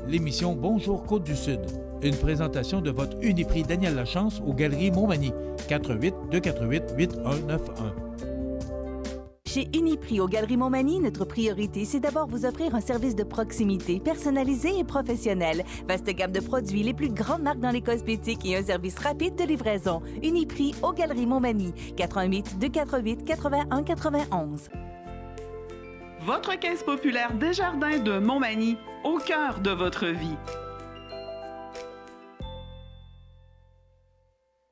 l'émission Bonjour Côte-du-Sud. Une présentation de votre Uniprix Daniel Lachance aux Galeries Montmagny, 418-248-8191. Chez Uniprix aux Galeries Montmagny, notre priorité, c'est d'abord vous offrir un service de proximité, personnalisé et professionnel. Vaste gamme de produits, les plus grandes marques dans les cosmétiques et un service rapide de livraison. Uniprix aux Galeries Montmagny, 418-248-8191. Votre caisse populaire Desjardins de Montmagny, au cœur de votre vie.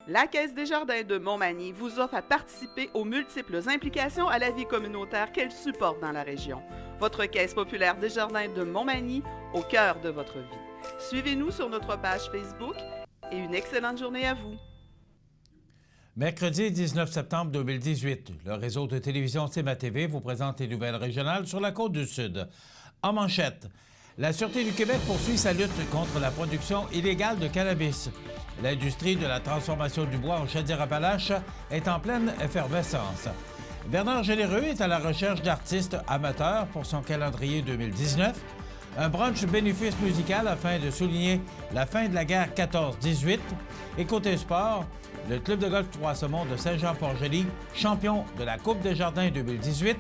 La Caisse Desjardins de Montmagny vous offre à participer aux multiples implications à la vie communautaire qu'elle supporte dans la région. Votre Caisse populaire Desjardins de Montmagny, au cœur de votre vie. Suivez-nous sur notre page Facebook et une excellente journée à vous. Mercredi 19 septembre 2018, le réseau de télévision CMA-TV vous présente les nouvelles régionales sur la Côte-du-Sud. En manchette, la Sûreté du Québec poursuit sa lutte contre la production illégale de cannabis. L'industrie de la transformation du bois en Chaudière-Appalaches est en pleine effervescence. Bernard Généreux est à la recherche d'artistes amateurs pour son calendrier 2019. Un brunch bénéfice musical afin de souligner la fin de la guerre 14-18. Et côté sport, le club de golf Trois-Saumons de Saint-Jean-Port-Joli, champion de la Coupe des Jardins 2018,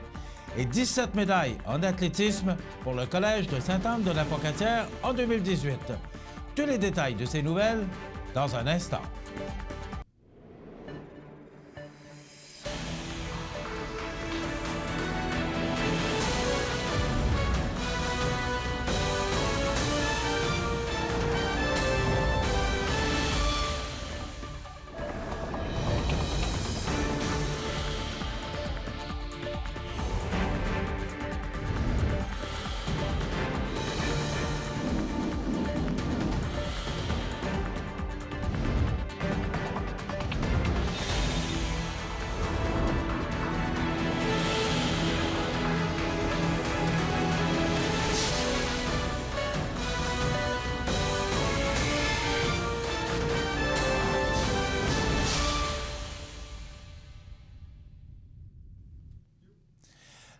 et 17 médailles en athlétisme pour le Collège de Sainte-Anne-de-la-Pocatière en 2018. Tous les détails de ces nouvelles dans un instant.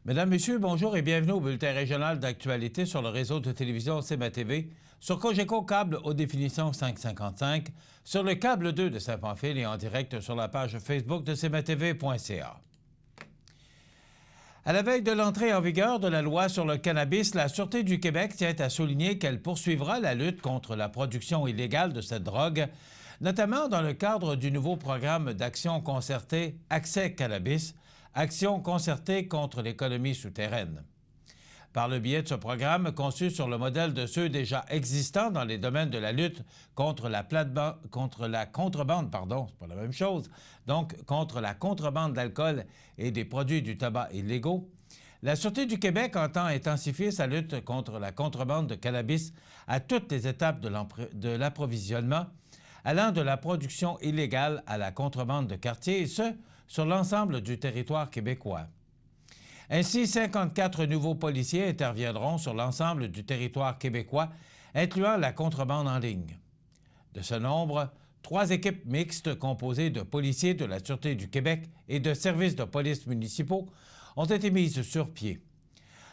Mesdames, Messieurs, bonjour et bienvenue au bulletin régional d'actualité sur le réseau de télévision CMA-TV, sur Cogeco Câble haute définition 555, sur le câble 2 de Saint-Pamphile et en direct sur la page Facebook de cmatv.ca. À la veille de l'entrée en vigueur de la loi sur le cannabis, la Sûreté du Québec tient à souligner qu'elle poursuivra la lutte contre la production illégale de cette drogue, notamment dans le cadre du nouveau programme d'action concertée Accès Cannabis, Action concertée contre l'économie souterraine. Par le biais de ce programme, conçu sur le modèle de ceux déjà existants dans les domaines de la lutte contre la contrebande, c'est pas la même chose, donc contre la contrebande d'alcool et des produits du tabac illégaux, la Sûreté du Québec entend intensifier sa lutte contre la contrebande de cannabis à toutes les étapes de l'approvisionnement, allant de la production illégale à la contrebande de quartier, et ce, sur l'ensemble du territoire québécois. Ainsi, 54 nouveaux policiers interviendront sur l'ensemble du territoire québécois, incluant la contrebande en ligne. De ce nombre, 3 équipes mixtes composées de policiers de la Sûreté du Québec et de services de police municipaux ont été mises sur pied.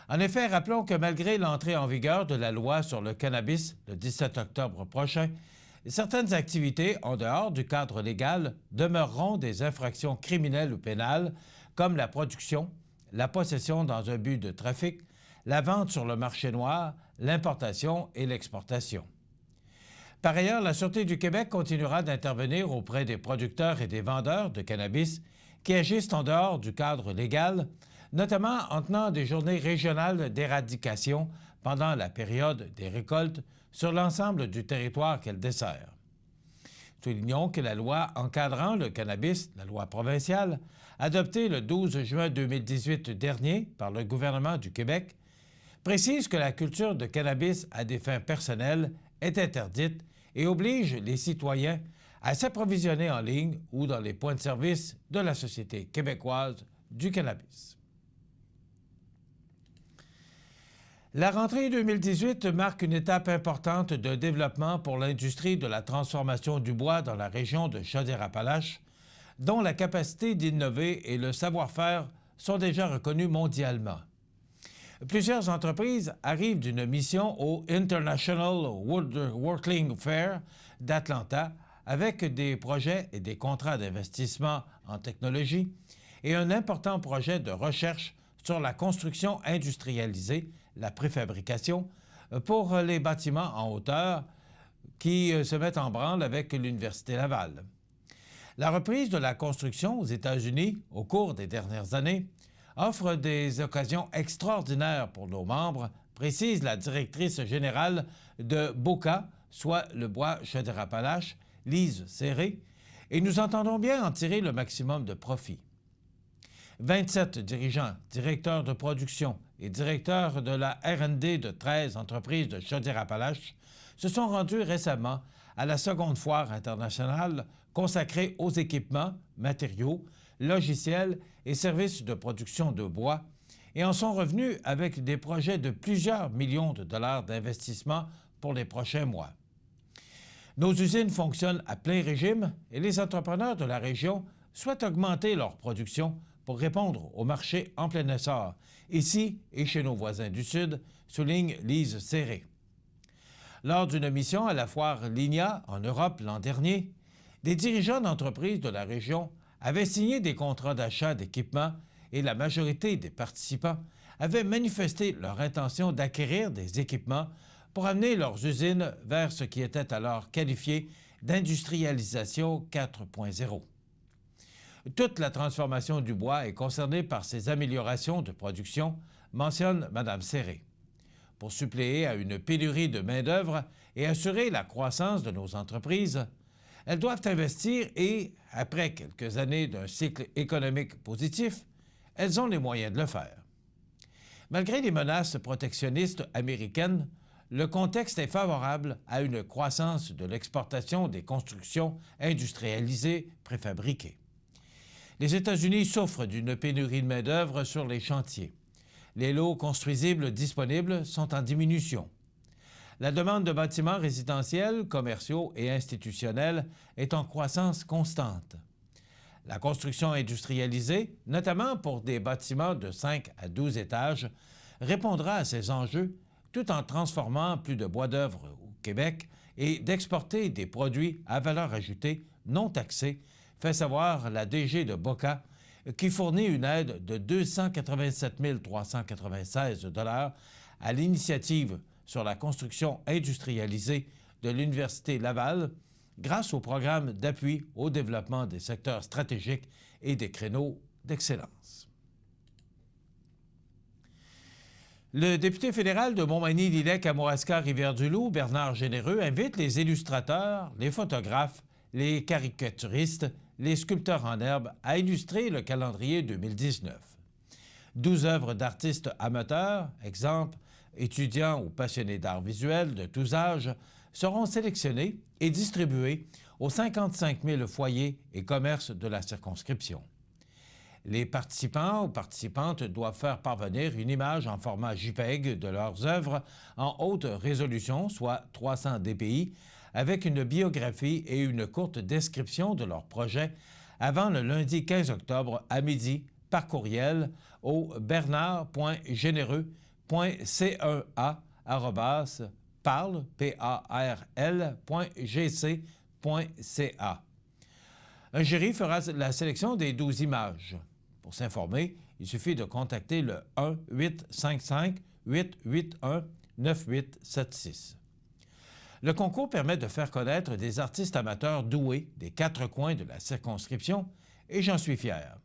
En effet, rappelons que malgré l'entrée en vigueur de la loi sur le cannabis le 17 octobre prochain, certaines activités en dehors du cadre légal demeureront des infractions criminelles ou pénales, comme la production, la possession dans un but de trafic, la vente sur le marché noir, l'importation et l'exportation. Par ailleurs, la Sûreté du Québec continuera d'intervenir auprès des producteurs et des vendeurs de cannabis qui agissent en dehors du cadre légal, notamment en tenant des journées régionales d'éradication pendant la période des récoltes sur l'ensemble du territoire qu'elle dessert. Soulignons que la loi encadrant le cannabis, la loi provinciale, adoptée le 12 juin 2018 dernier par le gouvernement du Québec, précise que la culture de cannabis à des fins personnelles est interdite et oblige les citoyens à s'approvisionner en ligne ou dans les points de service de la Société québécoise du cannabis. La rentrée 2018 marque une étape importante de développement pour l'industrie de la transformation du bois dans la région de Chaudière-Appalaches, dont la capacité d'innover et le savoir-faire sont déjà reconnus mondialement. Plusieurs entreprises arrivent d'une mission au International Woodworking Fair d'Atlanta avec des projets et des contrats d'investissement en technologie et un important projet de recherche sur la construction industrialisée, la préfabrication, pour les bâtiments en hauteur qui se mettent en branle avec l'Université Laval. La reprise de la construction aux États-Unis au cours des dernières années offre des occasions extraordinaires pour nos membres, précise la directrice générale de BOCA, soit le bois Chaudière-Appalaches, Lise Serré, et nous entendons bien en tirer le maximum de profit. 27 dirigeants, directeurs de production et directeurs de la R&D de 13 entreprises de Chaudière-Appalaches se sont rendus récemment à la seconde foire internationale consacrée aux équipements, matériaux, logiciels et services de production de bois et en sont revenus avec des projets de plusieurs millions de dollars d'investissement pour les prochains mois. Nos usines fonctionnent à plein régime et les entrepreneurs de la région souhaitent augmenter leur production pour répondre au marché en plein essor, ici et chez nos voisins du Sud, souligne Lise Serré. Lors d'une mission à la foire Ligna en Europe l'an dernier, des dirigeants d'entreprises de la région avaient signé des contrats d'achat d'équipements et la majorité des participants avaient manifesté leur intention d'acquérir des équipements pour amener leurs usines vers ce qui était alors qualifié d'industrialisation 4.0. Toute la transformation du bois est concernée par ces améliorations de production, mentionne Mme Serré. Pour suppléer à une pénurie de main-d'œuvre et assurer la croissance de nos entreprises, elles doivent investir et, après quelques années d'un cycle économique positif, elles ont les moyens de le faire. Malgré les menaces protectionnistes américaines, le contexte est favorable à une croissance de l'exportation des constructions industrialisées préfabriquées. Les États-Unis souffrent d'une pénurie de main-d'œuvre sur les chantiers. Les lots construisibles disponibles sont en diminution. La demande de bâtiments résidentiels, commerciaux et institutionnels est en croissance constante. La construction industrialisée, notamment pour des bâtiments de 5 à 12 étages, répondra à ces enjeux tout en transformant plus de bois d'œuvre au Québec et d'exporter des produits à valeur ajoutée non taxés, fait savoir la DG de BOCA, qui fournit une aide de 287 396 $ à l'initiative sur la construction industrialisée de l'Université Laval grâce au programme d'appui au développement des secteurs stratégiques et des créneaux d'excellence. Le député fédéral de Montmagny-Lillet-Kamouraska-Rivière-du-Loup, Bernard Généreux, invite les illustrateurs, les photographes, les caricaturistes, les sculpteurs en herbe à illustrer le calendrier 2019. 12 œuvres d'artistes amateurs, exemple, étudiants ou passionnés d'art visuel de tous âges, seront sélectionnés et distribués aux 55 000 foyers et commerces de la circonscription. Les participants ou participantes doivent faire parvenir une image en format JPEG de leurs œuvres en haute résolution, soit 300 dpi, avec une biographie et une courte description de leur projet avant le lundi 15 octobre à midi par courriel au bernard.généreux.parl.gc.ca. Un jury fera la sélection des 12 images. Pour s'informer, il suffit de contacter le 1-855-881-9876. Le concours permet de faire connaître des artistes amateurs doués des 4 coins de la circonscription et j'en suis fier.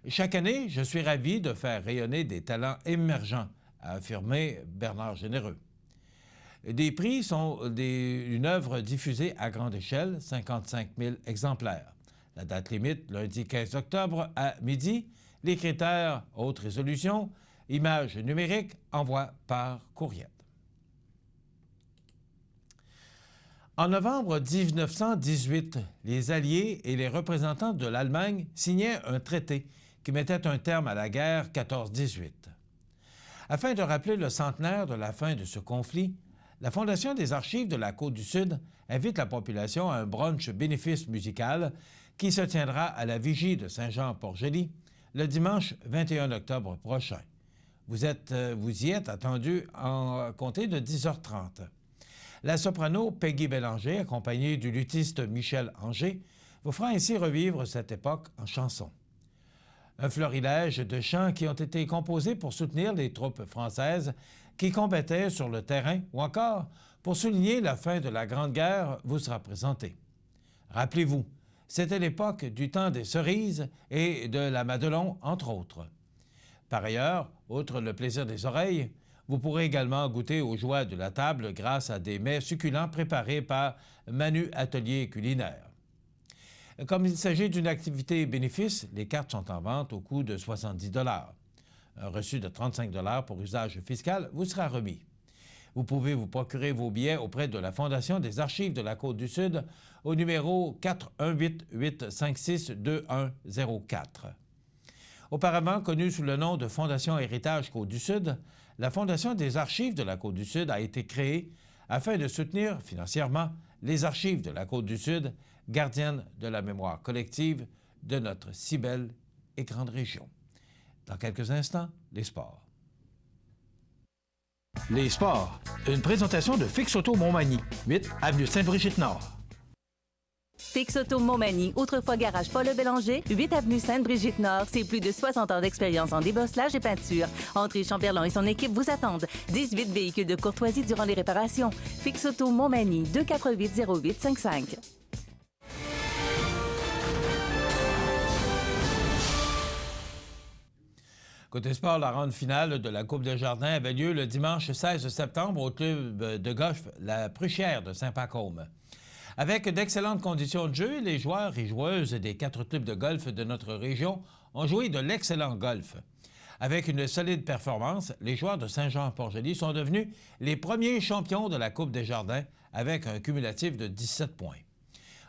Chaque année, je suis ravi de faire rayonner des talents émergents, a affirmé Bernard Généreux. Des prix sont une œuvre diffusée à grande échelle, 55 000 exemplaires. La date limite, lundi 15 octobre à midi. Les critères, haute résolution, images numériques, envoi par courriel. En novembre 1918, les Alliés et les représentants de l'Allemagne signaient un traité qui mettait un terme à la guerre 14-18. Afin de rappeler le centenaire de la fin de ce conflit, la Fondation des Archives de la Côte-du-Sud invite la population à un brunch bénéfice musical qui se tiendra à la vigie de Saint-Jean-Port-Joli le dimanche 21 octobre prochain. Vous y êtes attendu en compter de 10h30. La soprano Peggy Bélanger, accompagnée du luthiste Michel Anger, vous fera ainsi revivre cette époque en chanson. Un florilège de chants qui ont été composés pour soutenir les troupes françaises qui combattaient sur le terrain ou encore pour souligner la fin de la Grande Guerre vous sera présenté. Rappelez-vous, c'était l'époque du temps des cerises et de la Madelon, entre autres. Par ailleurs, outre le plaisir des oreilles, vous pourrez également goûter aux joies de la table grâce à des mets succulents préparés par Manu Atelier Culinaire. Comme il s'agit d'une activité bénéfice, les cartes sont en vente au coût de 70 $. Un reçu de 35 $ pour usage fiscal vous sera remis. Vous pouvez vous procurer vos billets auprès de la Fondation des Archives de la Côte-du-Sud au numéro 418-856-2104. Auparavant connue sous le nom de Fondation Héritage Côte-du-Sud, la Fondation des Archives de la Côte-du-Sud a été créée afin de soutenir financièrement les archives de la Côte-du-Sud, gardiennes de la mémoire collective de notre si belle et grande région. Dans quelques instants, les sports. Les sports, une présentation de Fix Auto Montmagny, 8 avenue Sainte-Brigitte-Nord. Fix Auto Montmagny, autrefois garage Paul Bélanger, 8 avenue Sainte-Brigitte-Nord. C'est plus de 60 ans d'expérience en débosselage et peinture. André Chamberlain et son équipe vous attendent. 18 véhicules de courtoisie durant les réparations. Fix Auto Montmagny, 248-0855. Côté sport, la ronde finale de la Coupe Desjardins avait lieu le dimanche 16 septembre au club de golf La Pruchière de Saint-Pacôme. Avec d'excellentes conditions de jeu, les joueurs et joueuses des 4 clubs de golf de notre région ont joué de l'excellent golf. Avec une solide performance, les joueurs de Saint-Jean-Port-Joli sont devenus les premiers champions de la Coupe Desjardins avec un cumulatif de 17 points.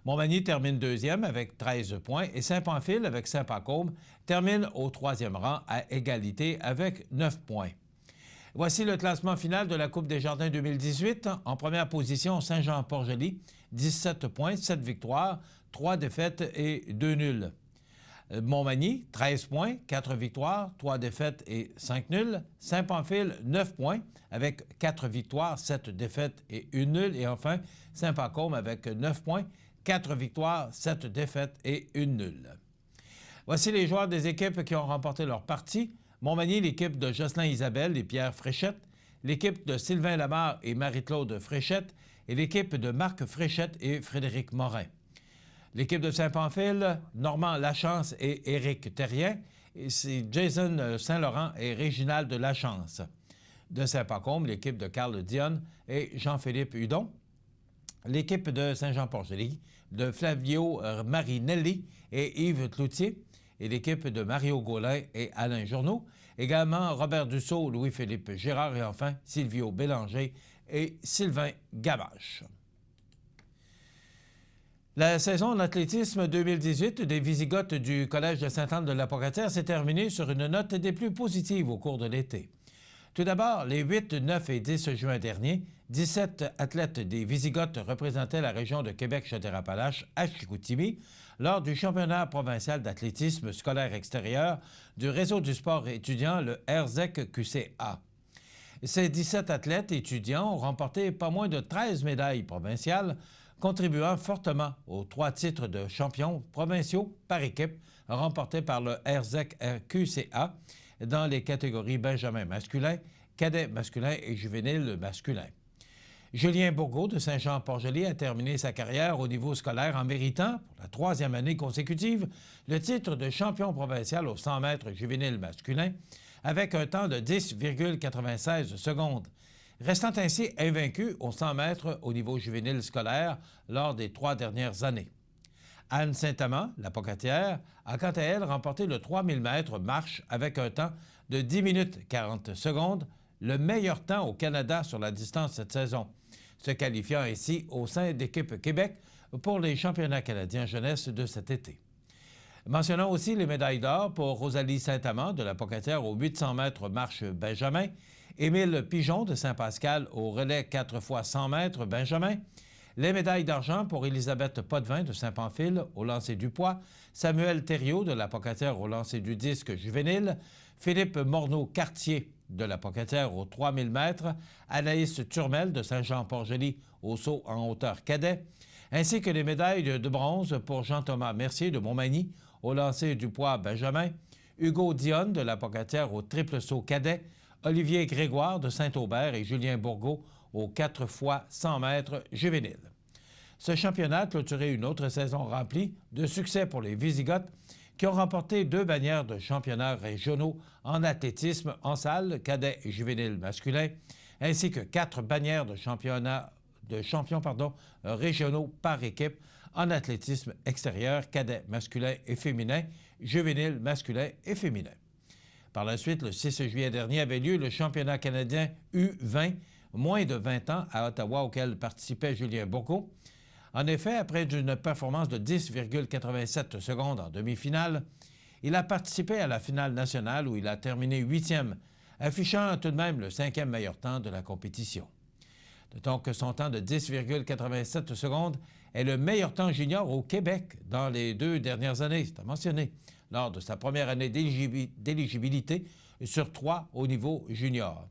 Montmagny termine deuxième avec 13 points et Saint-Pamphile avec Saint-Pacôme termine au troisième rang à égalité avec 9 points. Voici le classement final de la Coupe Desjardins 2018. En première position, Saint-Jean-Port-Joli, 17 points, 7 victoires, 3 défaites et 2 nuls. Montmagny, 13 points, 4 victoires, 3 défaites et 5 nuls. Saint-Pamphile, 9 points, avec 4 victoires, 7 défaites et 1 nulle. Et enfin, Saint-Pacôme avec 9 points, 4 victoires, 7 défaites et 1 nulle. Voici les joueurs des équipes qui ont remporté leur partie. Montmagny, l'équipe de Jocelyn Isabelle et Pierre Fréchette, l'équipe de Sylvain Lamarre et Marie-Claude Fréchette et l'équipe de Marc Fréchette et Frédéric Morin. L'équipe de Saint-Pamphile, Normand Lachance et Éric Terrien, et c'est Jason Saint-Laurent et Réginald Lachance. De Saint-Pacôme, l'équipe de Carl Dionne et Jean-Philippe Hudon. L'équipe de Saint-Jean-Port-Joli, de Flavio Marinelli et Yves Cloutier, et l'équipe de Mario Gaulin et Alain Journeau, également Robert Dussault, Louis-Philippe Gérard et enfin Silvio Bélanger et Sylvain Gamache. La saison d'athlétisme 2018 des Visigoths du Collège de Sainte-Anne-de-la-Pocatière s'est terminée sur une note des plus positives au cours de l'été. Tout d'abord, les 8, 9 et 10 juin dernier, 17 athlètes des Visigoths représentaient la région de Québec-Chaudière-Appalaches à Chicoutimi lors du championnat provincial d'athlétisme scolaire extérieur du réseau du sport étudiant, le RZEC-QCA. Ces 17 athlètes étudiants ont remporté pas moins de 13 médailles provinciales, contribuant fortement aux 3 titres de champions provinciaux par équipe remportés par le RZEC-QCA dans les catégories Benjamin masculin, cadet masculin et juvénile masculin. Julien Bourgault de Saint-Jean-Port-Joli a terminé sa carrière au niveau scolaire en méritant, pour la 3e année consécutive, le titre de champion provincial aux 100 mètres juvénile masculin avec un temps de 10,96 secondes, restant ainsi invaincu aux 100 mètres au niveau juvénile scolaire lors des 3 dernières années. Anne Saint-Amand, la Pocatière, a quant à elle remporté le 3000 mètres marche avec un temps de 10 minutes 40 secondes, le meilleur temps au Canada sur la distance cette saison, se qualifiant ainsi au sein d'équipe Québec pour les championnats canadiens jeunesse de cet été. Mentionnons aussi les médailles d'or pour Rosalie Saint-Amand de la Pocatière aux 800 mètres marche Benjamin, Émile Pigeon de Saint-Pascal au relais 4 x 100 mètres Benjamin, les médailles d'argent pour Élisabeth Potvin de Saint-Pamphile au lancer du poids, Samuel Thériault de la Pocatière au lancer du disque juvénile, Philippe Morneau-Cartier de la Pocatière aux 3000 mètres, Anaïs Turmel de Saint-Jean-Port-Joli au saut en hauteur cadet, ainsi que les médailles de bronze pour Jean-Thomas Mercier de Montmagny au lancer du poids benjamin, Hugo Dionne de la Pocatière au triple saut cadet, Olivier Grégoire de Saint-Aubert et Julien Bourgault aux 4 fois 100 mètres juvéniles. Ce championnat a clôturé une autre saison remplie de succès pour les Wisigoths qui ont remporté 2 bannières de championnats régionaux en athlétisme en salle, cadet et juvénile masculin, ainsi que 4 bannières de champions régionaux par équipe en athlétisme extérieur, cadet masculin et féminin, juvénile masculin et féminin. Par la suite, le 6 juillet dernier avait lieu le championnat canadien U20, moins de 20 ans, à Ottawa, auquel participait Julien Bourgault. En effet, après une performance de 10,87 secondes en demi-finale, il a participé à la finale nationale où il a terminé 8e, affichant tout de même le 5e meilleur temps de la compétition. Notons que son temps de 10,87 secondes est le meilleur temps junior au Québec dans les 2 dernières années, c'est à mentionner, lors de sa première année d'éligibilité sur 3 au niveau junior.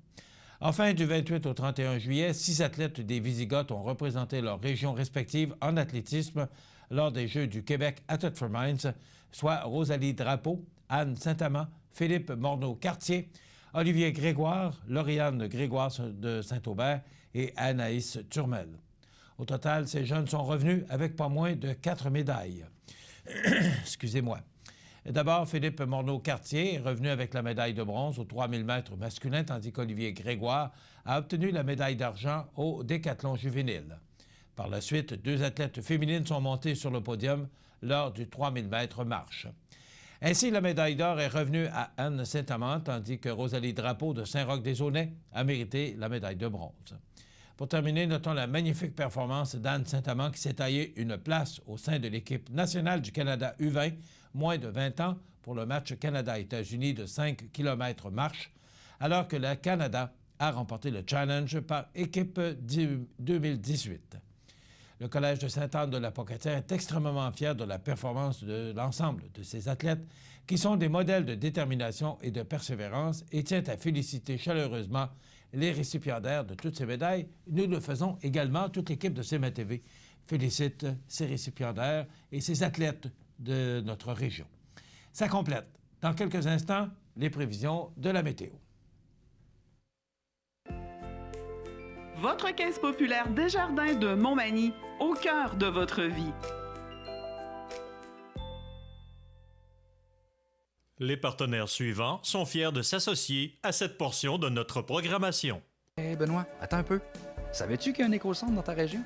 Enfin, du 28 au 31 juillet, 6 athlètes des Wisigoths ont représenté leurs régions respectives en athlétisme lors des Jeux du Québec à Thetford Mines, soit Rosalie Drapeau, Anne Saint-Amand, Philippe Morneau-Cartier, Olivier Grégoire, Lauriane Grégoire de Saint-Aubert et Anaïs Turmel. Au total, ces jeunes sont revenus avec pas moins de 4 médailles. Excusez-moi. D'abord, Philippe Morneau-Cartier est revenu avec la médaille de bronze aux 3000 mètres masculin, tandis qu'Olivier Grégoire a obtenu la médaille d'argent au décathlon juvénile. Par la suite, 2 athlètes féminines sont montées sur le podium lors du 3000 mètres marche. Ainsi, la médaille d'or est revenue à Anne Saint-Amand, tandis que Rosalie Drapeau de Saint-Roch-des-Aulnay a mérité la médaille de bronze. Pour terminer, notons la magnifique performance d'Anne Saint-Amand qui s'est taillée une place au sein de l'équipe nationale du Canada U20, moins de 20 ans, pour le match Canada-États-Unis de 5 km marche, alors que le Canada a remporté le challenge par équipe 2018. Le Collège de Sainte-Anne de la Pocatière est extrêmement fier de la performance de l'ensemble de ces athlètes qui sont des modèles de détermination et de persévérance et tient à féliciter chaleureusement les récipiendaires de toutes ces médailles. Nous le faisons également, toute l'équipe de CMA-TV félicite ces récipiendaires et ces athlètes de notre région. Ça complète, dans quelques instants, les prévisions de la météo. Votre caisse populaire Desjardins de Montmagny, au cœur de votre vie. Les partenaires suivants sont fiers de s'associer à cette portion de notre programmation. Hé Benoît, attends un peu. Savais-tu qu'il y a un éco-centre dans ta région?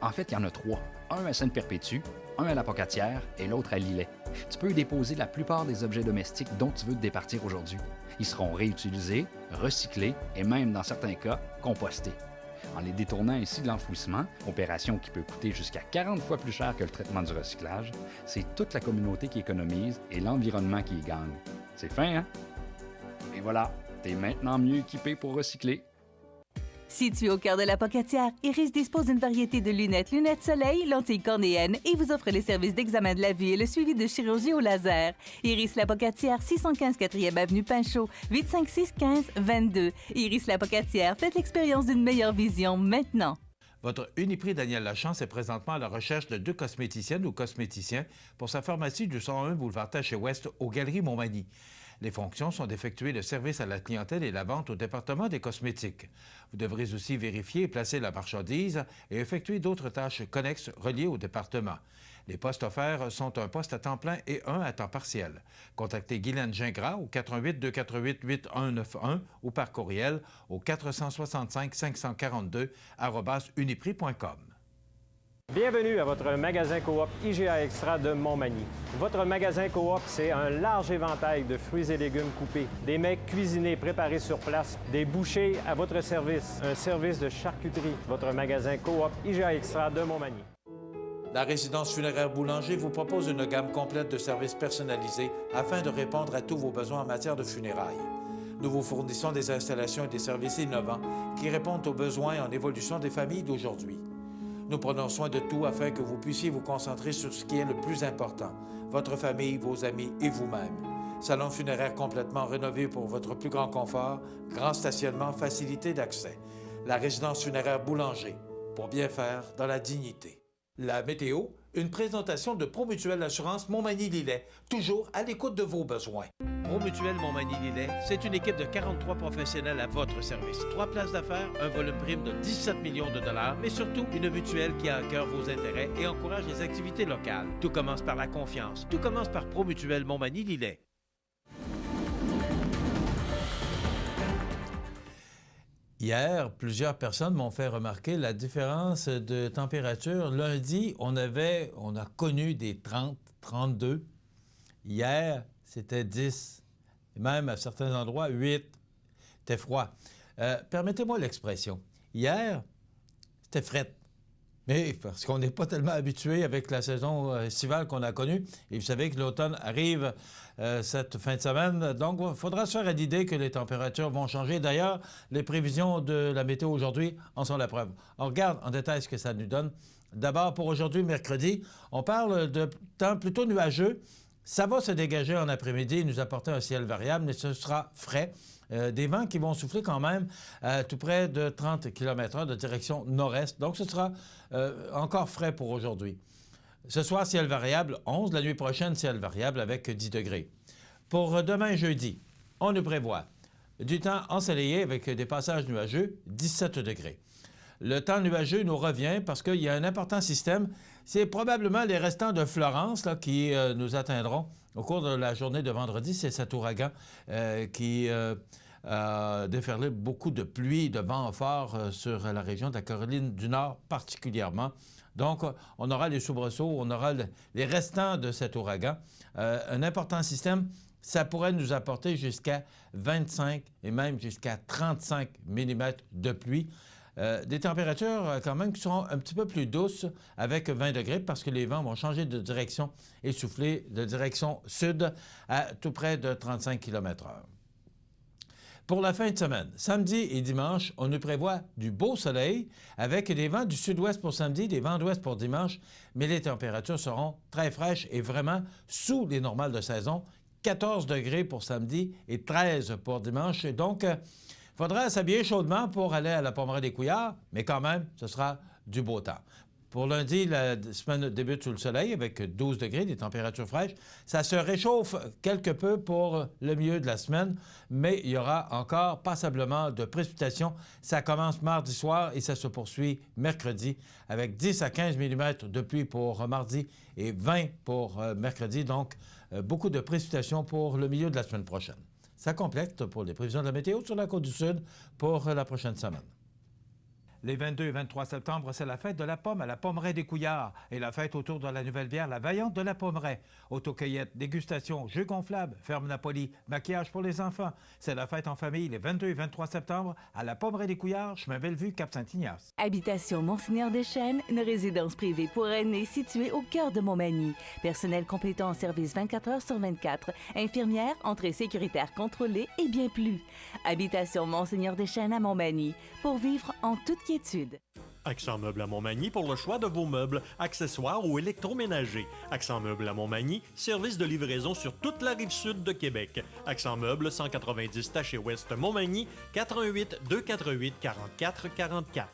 En fait, il y en a 3. Un à Sainte-Perpétue, un à la Pocatière et l'autre à Lillet. Tu peux y déposer la plupart des objets domestiques dont tu veux te départir aujourd'hui. Ils seront réutilisés, recyclés et même, dans certains cas, compostés. En les détournant ainsi de l'enfouissement, opération qui peut coûter jusqu'à 40 fois plus cher que le traitement du recyclage, c'est toute la communauté qui économise et l'environnement qui y gagne. C'est fin, hein? Et voilà, t'es maintenant mieux équipé pour recycler. Situé au cœur de la Pocatière, Iris dispose d'une variété de lunettes soleil, lentilles cornéennes et vous offre les services d'examen de la vue et le suivi de chirurgie au laser. Iris la Pocatière, 615 4e avenue Pinchot, 856-15-22. Iris la Pocatière, faites l'expérience d'une meilleure vision maintenant. Votre Uniprix Daniel Lachance est présentement à la recherche de 2 cosméticiennes ou cosméticiens pour sa pharmacie du 101 boulevard Taché-Ouest aux Galeries Montmagny. Les fonctions sont d'effectuer le service à la clientèle et la vente au département des cosmétiques. Vous devrez aussi vérifier et placer la marchandise et effectuer d'autres tâches connexes reliées au département. Les postes offerts sont un poste à temps plein et un à temps partiel. Contactez Guylaine Gingras au 418-248-8191 ou par courriel au 465-542@uniprix.com. Bienvenue à votre magasin Coop IGA Extra de Montmagny. Votre magasin Coop, c'est un large éventail de fruits et légumes coupés, des mets cuisinés préparés sur place, des bouchées à votre service, un service de charcuterie. Votre magasin Coop IGA Extra de Montmagny. La résidence funéraire Boulanger vous propose une gamme complète de services personnalisés afin de répondre à tous vos besoins en matière de funérailles. Nous vous fournissons des installations et des services innovants qui répondent aux besoins en évolution des familles d'aujourd'hui. Nous prenons soin de tout afin que vous puissiez vous concentrer sur ce qui est le plus important, votre famille, vos amis et vous-même. Salon funéraire complètement rénové pour votre plus grand confort, grand stationnement, facilité d'accès. La résidence funéraire Boulanger, pour bien faire dans la dignité. La météo, une présentation de Promutuelle Assurance Montmagny-Lillet, toujours à l'écoute de vos besoins. Promutuelle Montmagny-Lillet, c'est une équipe de 43 professionnels à votre service. 3 places d'affaires, un volume prime de 17 millions de dollars, mais surtout une mutuelle qui a à cœur vos intérêts et encourage les activités locales. Tout commence par la confiance. Tout commence par Promutuelle Montmagny-Lillet. Hier, plusieurs personnes m'ont fait remarquer la différence de température. Lundi, on a connu des 30, 32. Hier, c'était 10. Et même à certains endroits, 8. C'était froid. Permettez-moi l'expression. Hier, c'était fret. Mais parce qu'on n'est pas tellement habitué avec la saison estivale qu'on a connue. Et vous savez que l'automne arrive cette fin de semaine. Donc, il faudra se faire à l'idée que les températures vont changer. D'ailleurs, les prévisions de la météo aujourd'hui en sont la preuve. On regarde en détail ce que ça nous donne. D'abord, pour aujourd'hui, mercredi, on parle de temps plutôt nuageux. Ça va se dégager en après-midi et nous apporter un ciel variable, mais ce sera frais. Des vents qui vont souffler quand même à tout près de 30 km/h de direction nord-est. Donc, ce sera encore frais pour aujourd'hui. Ce soir, ciel variable, 11. La nuit prochaine, ciel variable avec 10 degrés. Pour demain, jeudi, on nous prévoit du temps ensoleillé avec des passages nuageux, 17 degrés. Le temps nuageux nous revient parce qu'il y a un important système. C'est probablement les restants de Florence là, qui nous atteindront au cours de la journée de vendredi. C'est cet ouragan qui a déferlé beaucoup de pluie et de vent fort sur la région de la Caroline du Nord particulièrement. Donc, on aura les soubresauts, on aura les restants de cet ouragan. Un important système, ça pourrait nous apporter jusqu'à 25 et même jusqu'à 35 mm de pluie. Des températures quand même qui seront un petit peu plus douces avec 20 degrés parce que les vents vont changer de direction et souffler de direction sud à tout près de 35 km/h. Pour la fin de semaine, samedi et dimanche, on nous prévoit du beau soleil avec des vents du sud-ouest pour samedi, des vents d'ouest pour dimanche, mais les températures seront très fraîches et vraiment sous les normales de saison. 14 degrés pour samedi et 13 pour dimanche. Et donc, il faudra s'habiller chaudement pour aller à la Pommeraie des Couillards, mais quand même, ce sera du beau temps. Pour lundi, la semaine débute sous le soleil avec 12 degrés, des températures fraîches. Ça se réchauffe quelque peu pour le milieu de la semaine, mais il y aura encore passablement de précipitations. Ça commence mardi soir et ça se poursuit mercredi avec 10 à 15 mm de pluie pour mardi et 20 pour mercredi. Donc, beaucoup de précipitations pour le milieu de la semaine prochaine. Ça complète pour les prévisions de la météo sur la côte du Sud pour la prochaine semaine. Les 22 et 23 septembre, c'est la fête de la pomme à la Pommeraie des Couillards et la fête autour de la nouvelle bière La Vaillante de la Pommeraie. Autocueillette, dégustation, jeux gonflables, ferme Napoli, maquillage pour les enfants. C'est la fête en famille les 22 et 23 septembre à la Pommeraie des Couillards, chemin Bellevue, Cap-Saint-Ignace. Habitation Monseigneur Deschênes, une résidence privée pour aînés située au cœur de Montmagny. Personnel complétant en service 24 heures sur 24. Infirmière, entrée sécuritaire contrôlée et bien plus. Habitation Monseigneur Deschênes à Montmagny. Pour vivre en toute quiétude. Accent Meubles à Montmagny pour le choix de vos meubles, accessoires ou électroménagers. Accent Meubles à Montmagny, service de livraison sur toute la rive sud de Québec. Accent Meubles, 190 Taché-Ouest Montmagny, 418 248 44 44.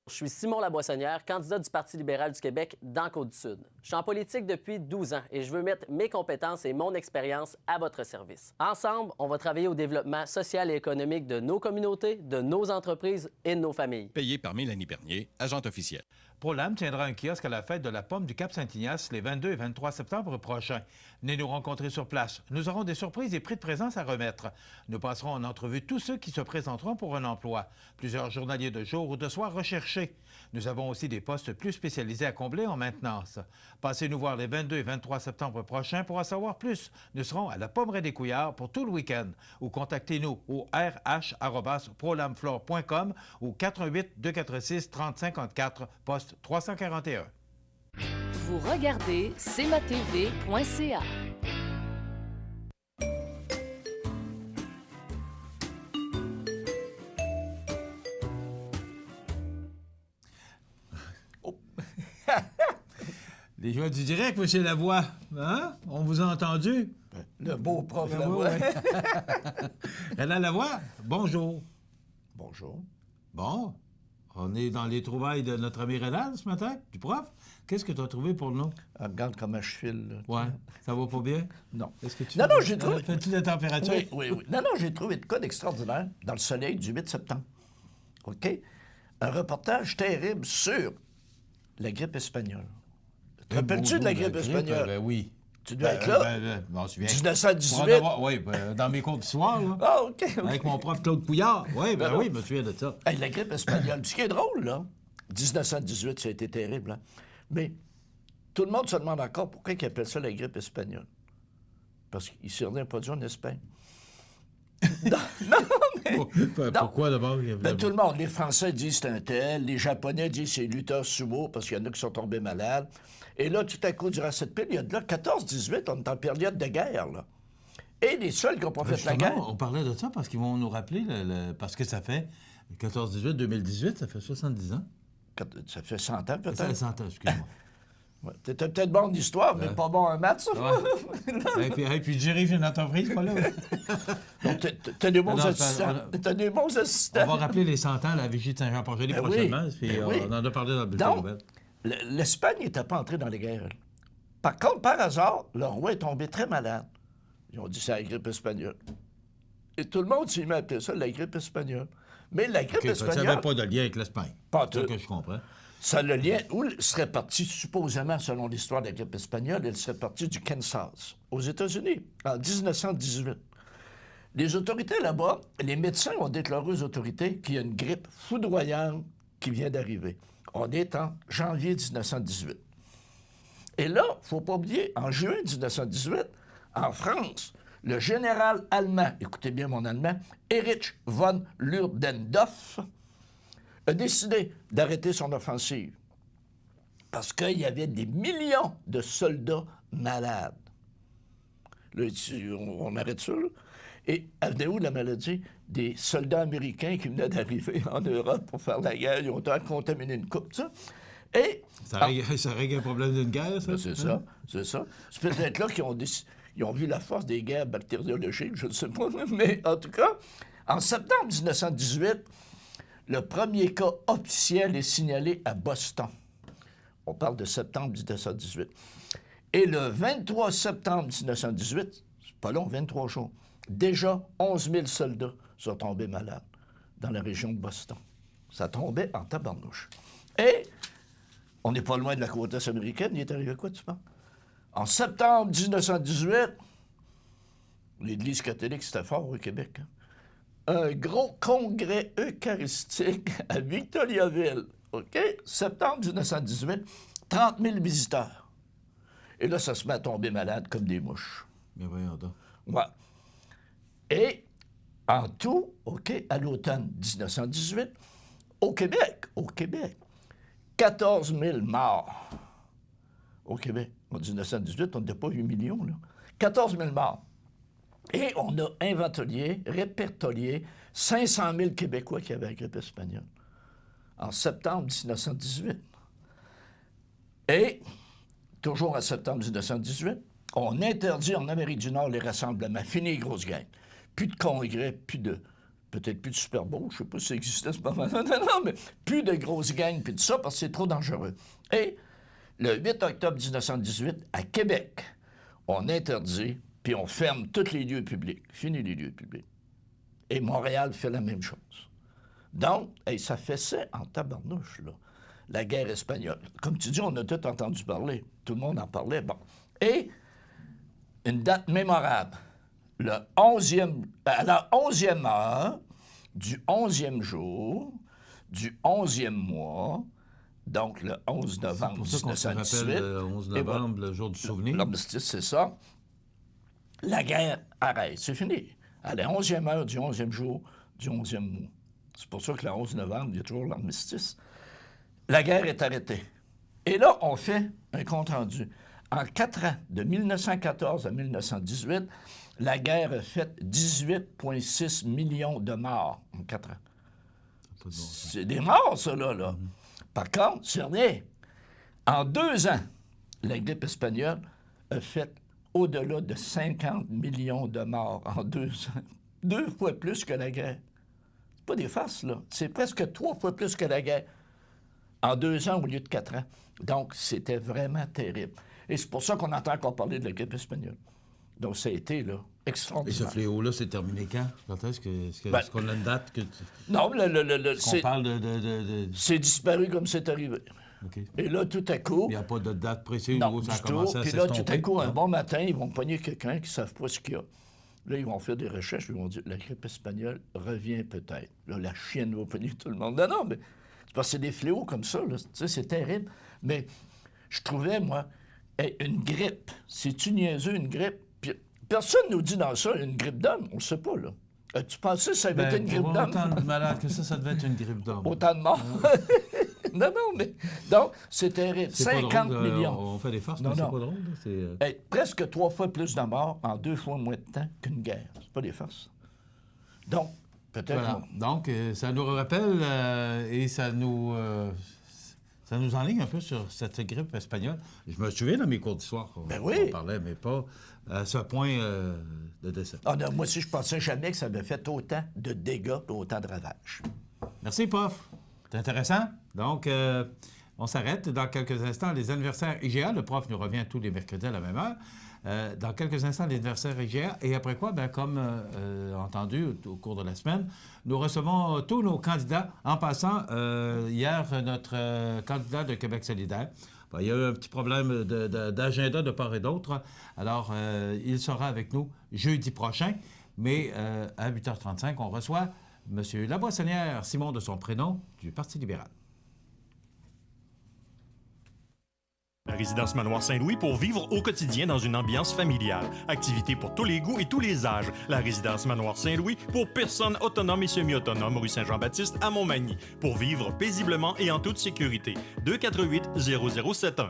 Je suis Simon Laboissonnière, candidat du Parti libéral du Québec dans Côte-du-Sud. Je suis en politique depuis 12 ans et je veux mettre mes compétences et mon expérience à votre service. Ensemble, on va travailler au développement social et économique de nos communautés, de nos entreprises et de nos familles. Payé par Mélanie Bernier, agente officielle. ProLam tiendra un kiosque à la fête de la pomme du Cap-Saint-Ignace les 22 et 23 septembre prochains. Venez nous rencontrer sur place. Nous aurons des surprises et prix de présence à remettre. Nous passerons en entrevue tous ceux qui se présenteront pour un emploi. Plusieurs journaliers de jour ou de soir recherchés. Nous avons aussi des postes plus spécialisés à combler en maintenance. Passez nous voir les 22 et 23 septembre prochains pour en savoir plus. Nous serons à la Pommeraie des Couillards pour tout le week-end. Ou contactez-nous au rh@prolamflore.com ou 418 246 3054 poste 341. Vous regardez cmatv.ca. Oh. Les joies du direct, M. Lavoie. Hein? On vous a entendu. Le beau prof Ben Lavoie. oui. Renan Lavoie, bonjour. Bonjour. Bon, on est dans les trouvailles de notre ami Renan ce matin, du prof. Qu'est-ce que tu as trouvé pour nous? Regarde comment je file. Là. Ouais, ça va pas bien? Non. Est-ce que tu Non, j'ai trouvé... Fais-tu la température? Oui. Non, j'ai trouvé de quoi d'extraordinaire dans le soleil du 8 septembre. OK? Un reportage terrible sur la grippe espagnole. Te rappelles-tu de la grippe espagnole? Ben oui. Tu dois être là? Je m'en souviens. 1918? Oui, dans mes cours d'histoire, là. Ah, OK. Avec mon prof Claude Couillard. Oui, oui, je me souviens de ça. Hey, la grippe espagnole, ce qui est drôle, là, 1918, ça a été terrible, hein? Mais tout le monde se demande encore pourquoi ils appellent ça la grippe espagnole. Parce qu'ils cernaient un produit en Espagne. non, mais... Pourquoi d'abord? Ben, tout le monde. Les Français disent c'est un tel, les Japonais disent c'est lutteur sumo parce qu'il y en a qui sont tombés malades. Et là, tout à coup, durant cette période-là, 14-18, on est en période de guerre, là. Et les seuls qui n'ont pas fait la guerre... On parlait de ça parce qu'ils vont nous rappeler, parce que ça fait 14-18-2018, ça fait 70 ans. Ça fait 100 ans, peut-être. Ça fait 100 ans, excuse-moi. Ouais, t'étais peut-être bon en histoire, mais pas bon en maths, ça. Ouais. et puis dirige une entreprise, pas là. Donc, t'as des bons assistants. T'as des bons assistants. On va rappeler les 100 ans à la vigie de Saint-Jean-Port-Joli prochainement, puis on en a parlé dans le bulletin nouvelle. L'Espagne n'était pas entrée dans les guerres. Par contre, par hasard, le roi est tombé très malade. Ils ont dit c'est la grippe espagnole. Et tout le monde s'est mis à appeler ça la grippe espagnole. Mais la grippe espagnole... Ça n'avait pas de lien avec l'Espagne. Pas tout. C'est ça que je comprends. Ça, le lien, où serait parti, supposément, selon l'histoire de la grippe espagnole, elle serait partie du Kansas, aux États-Unis, en 1918. Les autorités là-bas, les médecins ont déclaré aux autorités qu'il y a une grippe foudroyante qui vient d'arriver. On est en janvier 1918. Et là, il ne faut pas oublier, en juin 1918, en France, le général allemand, écoutez bien mon allemand, Erich von Ludendorff, a décidé d'arrêter son offensive parce qu'il y avait des millions de soldats malades. Là, on arrête ça, là. Et elle venait où, la maladie? Des soldats américains qui venaient d'arriver en Europe pour faire la guerre. Ils ont contaminé une coupe, ça. Et... Ça règle un problème d'une guerre, ça? C'est ça, c'est ça. C'est peut-être là qu'ils ont vu la force des guerres bactériologiques, je ne sais pas. Mais en tout cas, en septembre 1918, le premier cas officiel est signalé à Boston. On parle de septembre 1918. Et le 23 septembre 1918, c'est pas long, 23 jours, déjà 11 000 soldats sont tombés malades dans la région de Boston. Ça tombait en tabarnouche. Et on n'est pas loin de la côte est américaine. Il est arrivé quoi, tu penses? En septembre 1918, l'Église catholique, c'était fort au Québec, hein? Un gros congrès eucharistique à Victoriaville, OK? Septembre 1918, 30 000 visiteurs. Et là, ça se met à tomber malade comme des mouches. Mais voyons donc. Ouais. Et en tout, OK, à l'automne 1918, au Québec, 14 000 morts. Au Québec, en 1918, on n'était pas 8 millions, là. 14 000 morts. Et on a répertorié 500 000 Québécois qui avaient la grippe espagnole en septembre 1918. Et, toujours en septembre 1918, on interdit en Amérique du Nord les rassemblements. Fini les grosses gangs. Plus de congrès, peut-être plus de Super Bowl, je ne sais pas si ça existait à ce moment-là, non, mais plus de grosses gangs, puis de ça, parce que c'est trop dangereux. Et le 8 octobre 1918, à Québec, on interdit, puis on ferme tous les lieux publics. Fini les lieux publics. Et Montréal fait la même chose. Donc, ça fait ça en tabarnouche, là, la guerre espagnole. Comme tu dis, on a tout entendu parler. Tout le monde en parlait. Bon. Et une date mémorable. À la 11e heure du 11e jour du 11e mois, donc le 11 novembre 1918. C'est pour ça qu'on se rappelle le 11 novembre, le jour du souvenir. L'armistice, c'est ça. La guerre arrête. C'est fini. À la 11e heure du 11e jour du 11e mois. C'est pour ça que le 11 novembre, il y a toujours l'armistice. La guerre est arrêtée. Et là, on fait un compte-rendu. En 4 ans, de 1914 à 1918, la guerre a fait 18,6 millions de morts en 4 ans. C'est des morts, ça, là. Par contre, c'est rien. En 2 ans, la grippe espagnole a fait au-delà de 50 millions de morts en 2 ans. 2 fois plus que la guerre. C'est pas des farces, là. C'est presque 3 fois plus que la guerre en 2 ans au lieu de 4 ans. Donc, c'était vraiment terrible. Et c'est pour ça qu'on entend encore parler de la grippe espagnole. Donc, ça a été, là, extraordinaire. Et ce fléau-là s'est terminé quand? Quand est-ce qu'on a une date que... Non, on parle de... C'est disparu comme c'est arrivé. Okay. Et là, tout à coup... Il n'y a pas de date précise où ça a commencé commencé à s'estomper. Puis là, tout à coup, un non? bon matin, ils vont pogner quelqu'un qui ne savent pas ce qu'il y a. Là, ils vont faire des recherches, ils vont dire, la grippe espagnole revient peut-être. Là, la chienne va pogner tout le monde. Non, mais c'est parce que c'est des fléaux comme ça, là. Tu sais, c'est terrible. Mais je trouvais, moi, une grippe, c'est-tu niaiseux, une grippe? Puis personne nous dit dans ça, une grippe d'homme. On ne sait pas, là. Tu pensais que ça avait été une grippe d'homme? Autant de malades que ça devait être une grippe d'homme. Autant de morts. Non, mais... Donc, c'est terrible. C'est 50 drôle, millions. On fait des farces, mais c'est pas drôle. Presque 3 fois plus de morts en 2 fois moins de temps qu'une guerre. C'est pas des farces. Donc, peut-être... Voilà. Donc, ça nous rappelle et ça nous enligne un peu sur cette grippe espagnole. Je me souviens dans mes cours d'histoire qu'on parlait, mais pas à ce point de décès. Ah non, moi aussi, je pensais jamais que ça avait fait autant de dégâts et autant de ravages. Merci, Prof. C'est intéressant. Donc, on s'arrête. Dans quelques instants, les anniversaires IGA. Le prof nous revient tous les mercredis à la même heure. Dans quelques instants, les anniversaires IGA. Et après quoi, bien, comme entendu au cours de la semaine, nous recevons tous nos candidats. En passant, hier, notre candidat de Québec solidaire, il y a eu un petit problème d'agenda de part et d'autre. Alors, il sera avec nous jeudi prochain. Mais à 8h35, on reçoit M. Laboissonnière, Simon de son prénom, du Parti libéral. La résidence Manoir Saint-Louis pour vivre au quotidien dans une ambiance familiale. Activités pour tous les goûts et tous les âges. La résidence Manoir Saint-Louis pour personnes autonomes et semi-autonomes, rue Saint-Jean-Baptiste à Montmagny. Pour vivre paisiblement et en toute sécurité. 248-0071.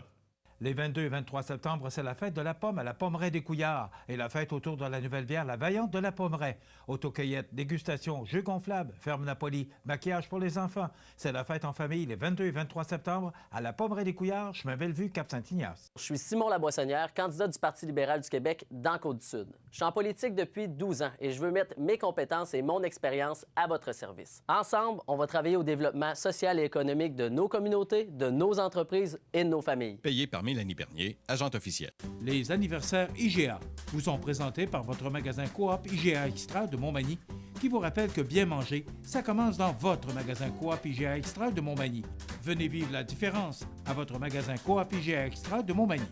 Les 22 et 23 septembre, c'est la fête de la pomme à la Pommeraie des Couillards et la fête autour de la nouvelle bière La Vaillante de la Pommeraie. Autocueillette, dégustation, jeux gonflables, ferme Napoli, maquillage pour les enfants. C'est la fête en famille les 22 et 23 septembre à la Pommeraie des Couillards, chemin Bellevue, Cap-Saint-Ignace. Je suis Simon Laboissonnière, candidat du Parti libéral du Québec dans Côte-du-Sud. Je suis en politique depuis 12 ans et je veux mettre mes compétences et mon expérience à votre service. Ensemble, on va travailler au développement social et économique de nos communautés, de nos entreprises et de nos familles. Payé par Mélanie Bernier, agente officielle. Les anniversaires IGA vous sont présentés par votre magasin Coop IGA Extra de Montmagny, qui vous rappelle que bien manger, ça commence dans votre magasin Coop IGA Extra de Montmagny. Venez vivre la différence à votre magasin Coop IGA Extra de Montmagny.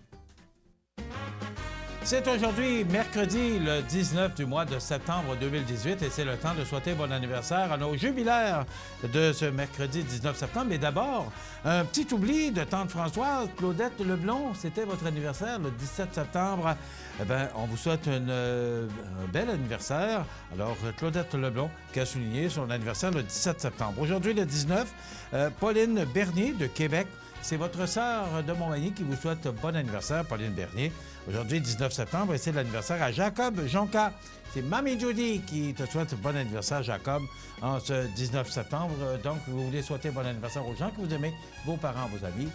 C'est aujourd'hui, mercredi, le 19 du mois de septembre 2018, et c'est le temps de souhaiter bon anniversaire à nos jubilaires de ce mercredi 19 septembre. Mais d'abord, un petit oubli de tante Françoise, Claudette Leblond, c'était votre anniversaire le 17 septembre. Eh bien, on vous souhaite un bel anniversaire. Alors, Claudette Leblond qui a souligné son anniversaire le 17 septembre. Aujourd'hui, le 19, Pauline Bernier de Québec. C'est votre sœur de Montmagny qui vous souhaite bon anniversaire, Pauline Bernier. Aujourd'hui, 19 septembre, et c'est l'anniversaire à Jacob Jonca. C'est Mamie Judy qui te souhaite bon anniversaire, Jacob, en ce 19 septembre. Donc, vous voulez souhaiter bon anniversaire aux gens que vous aimez, vos parents, vos amis,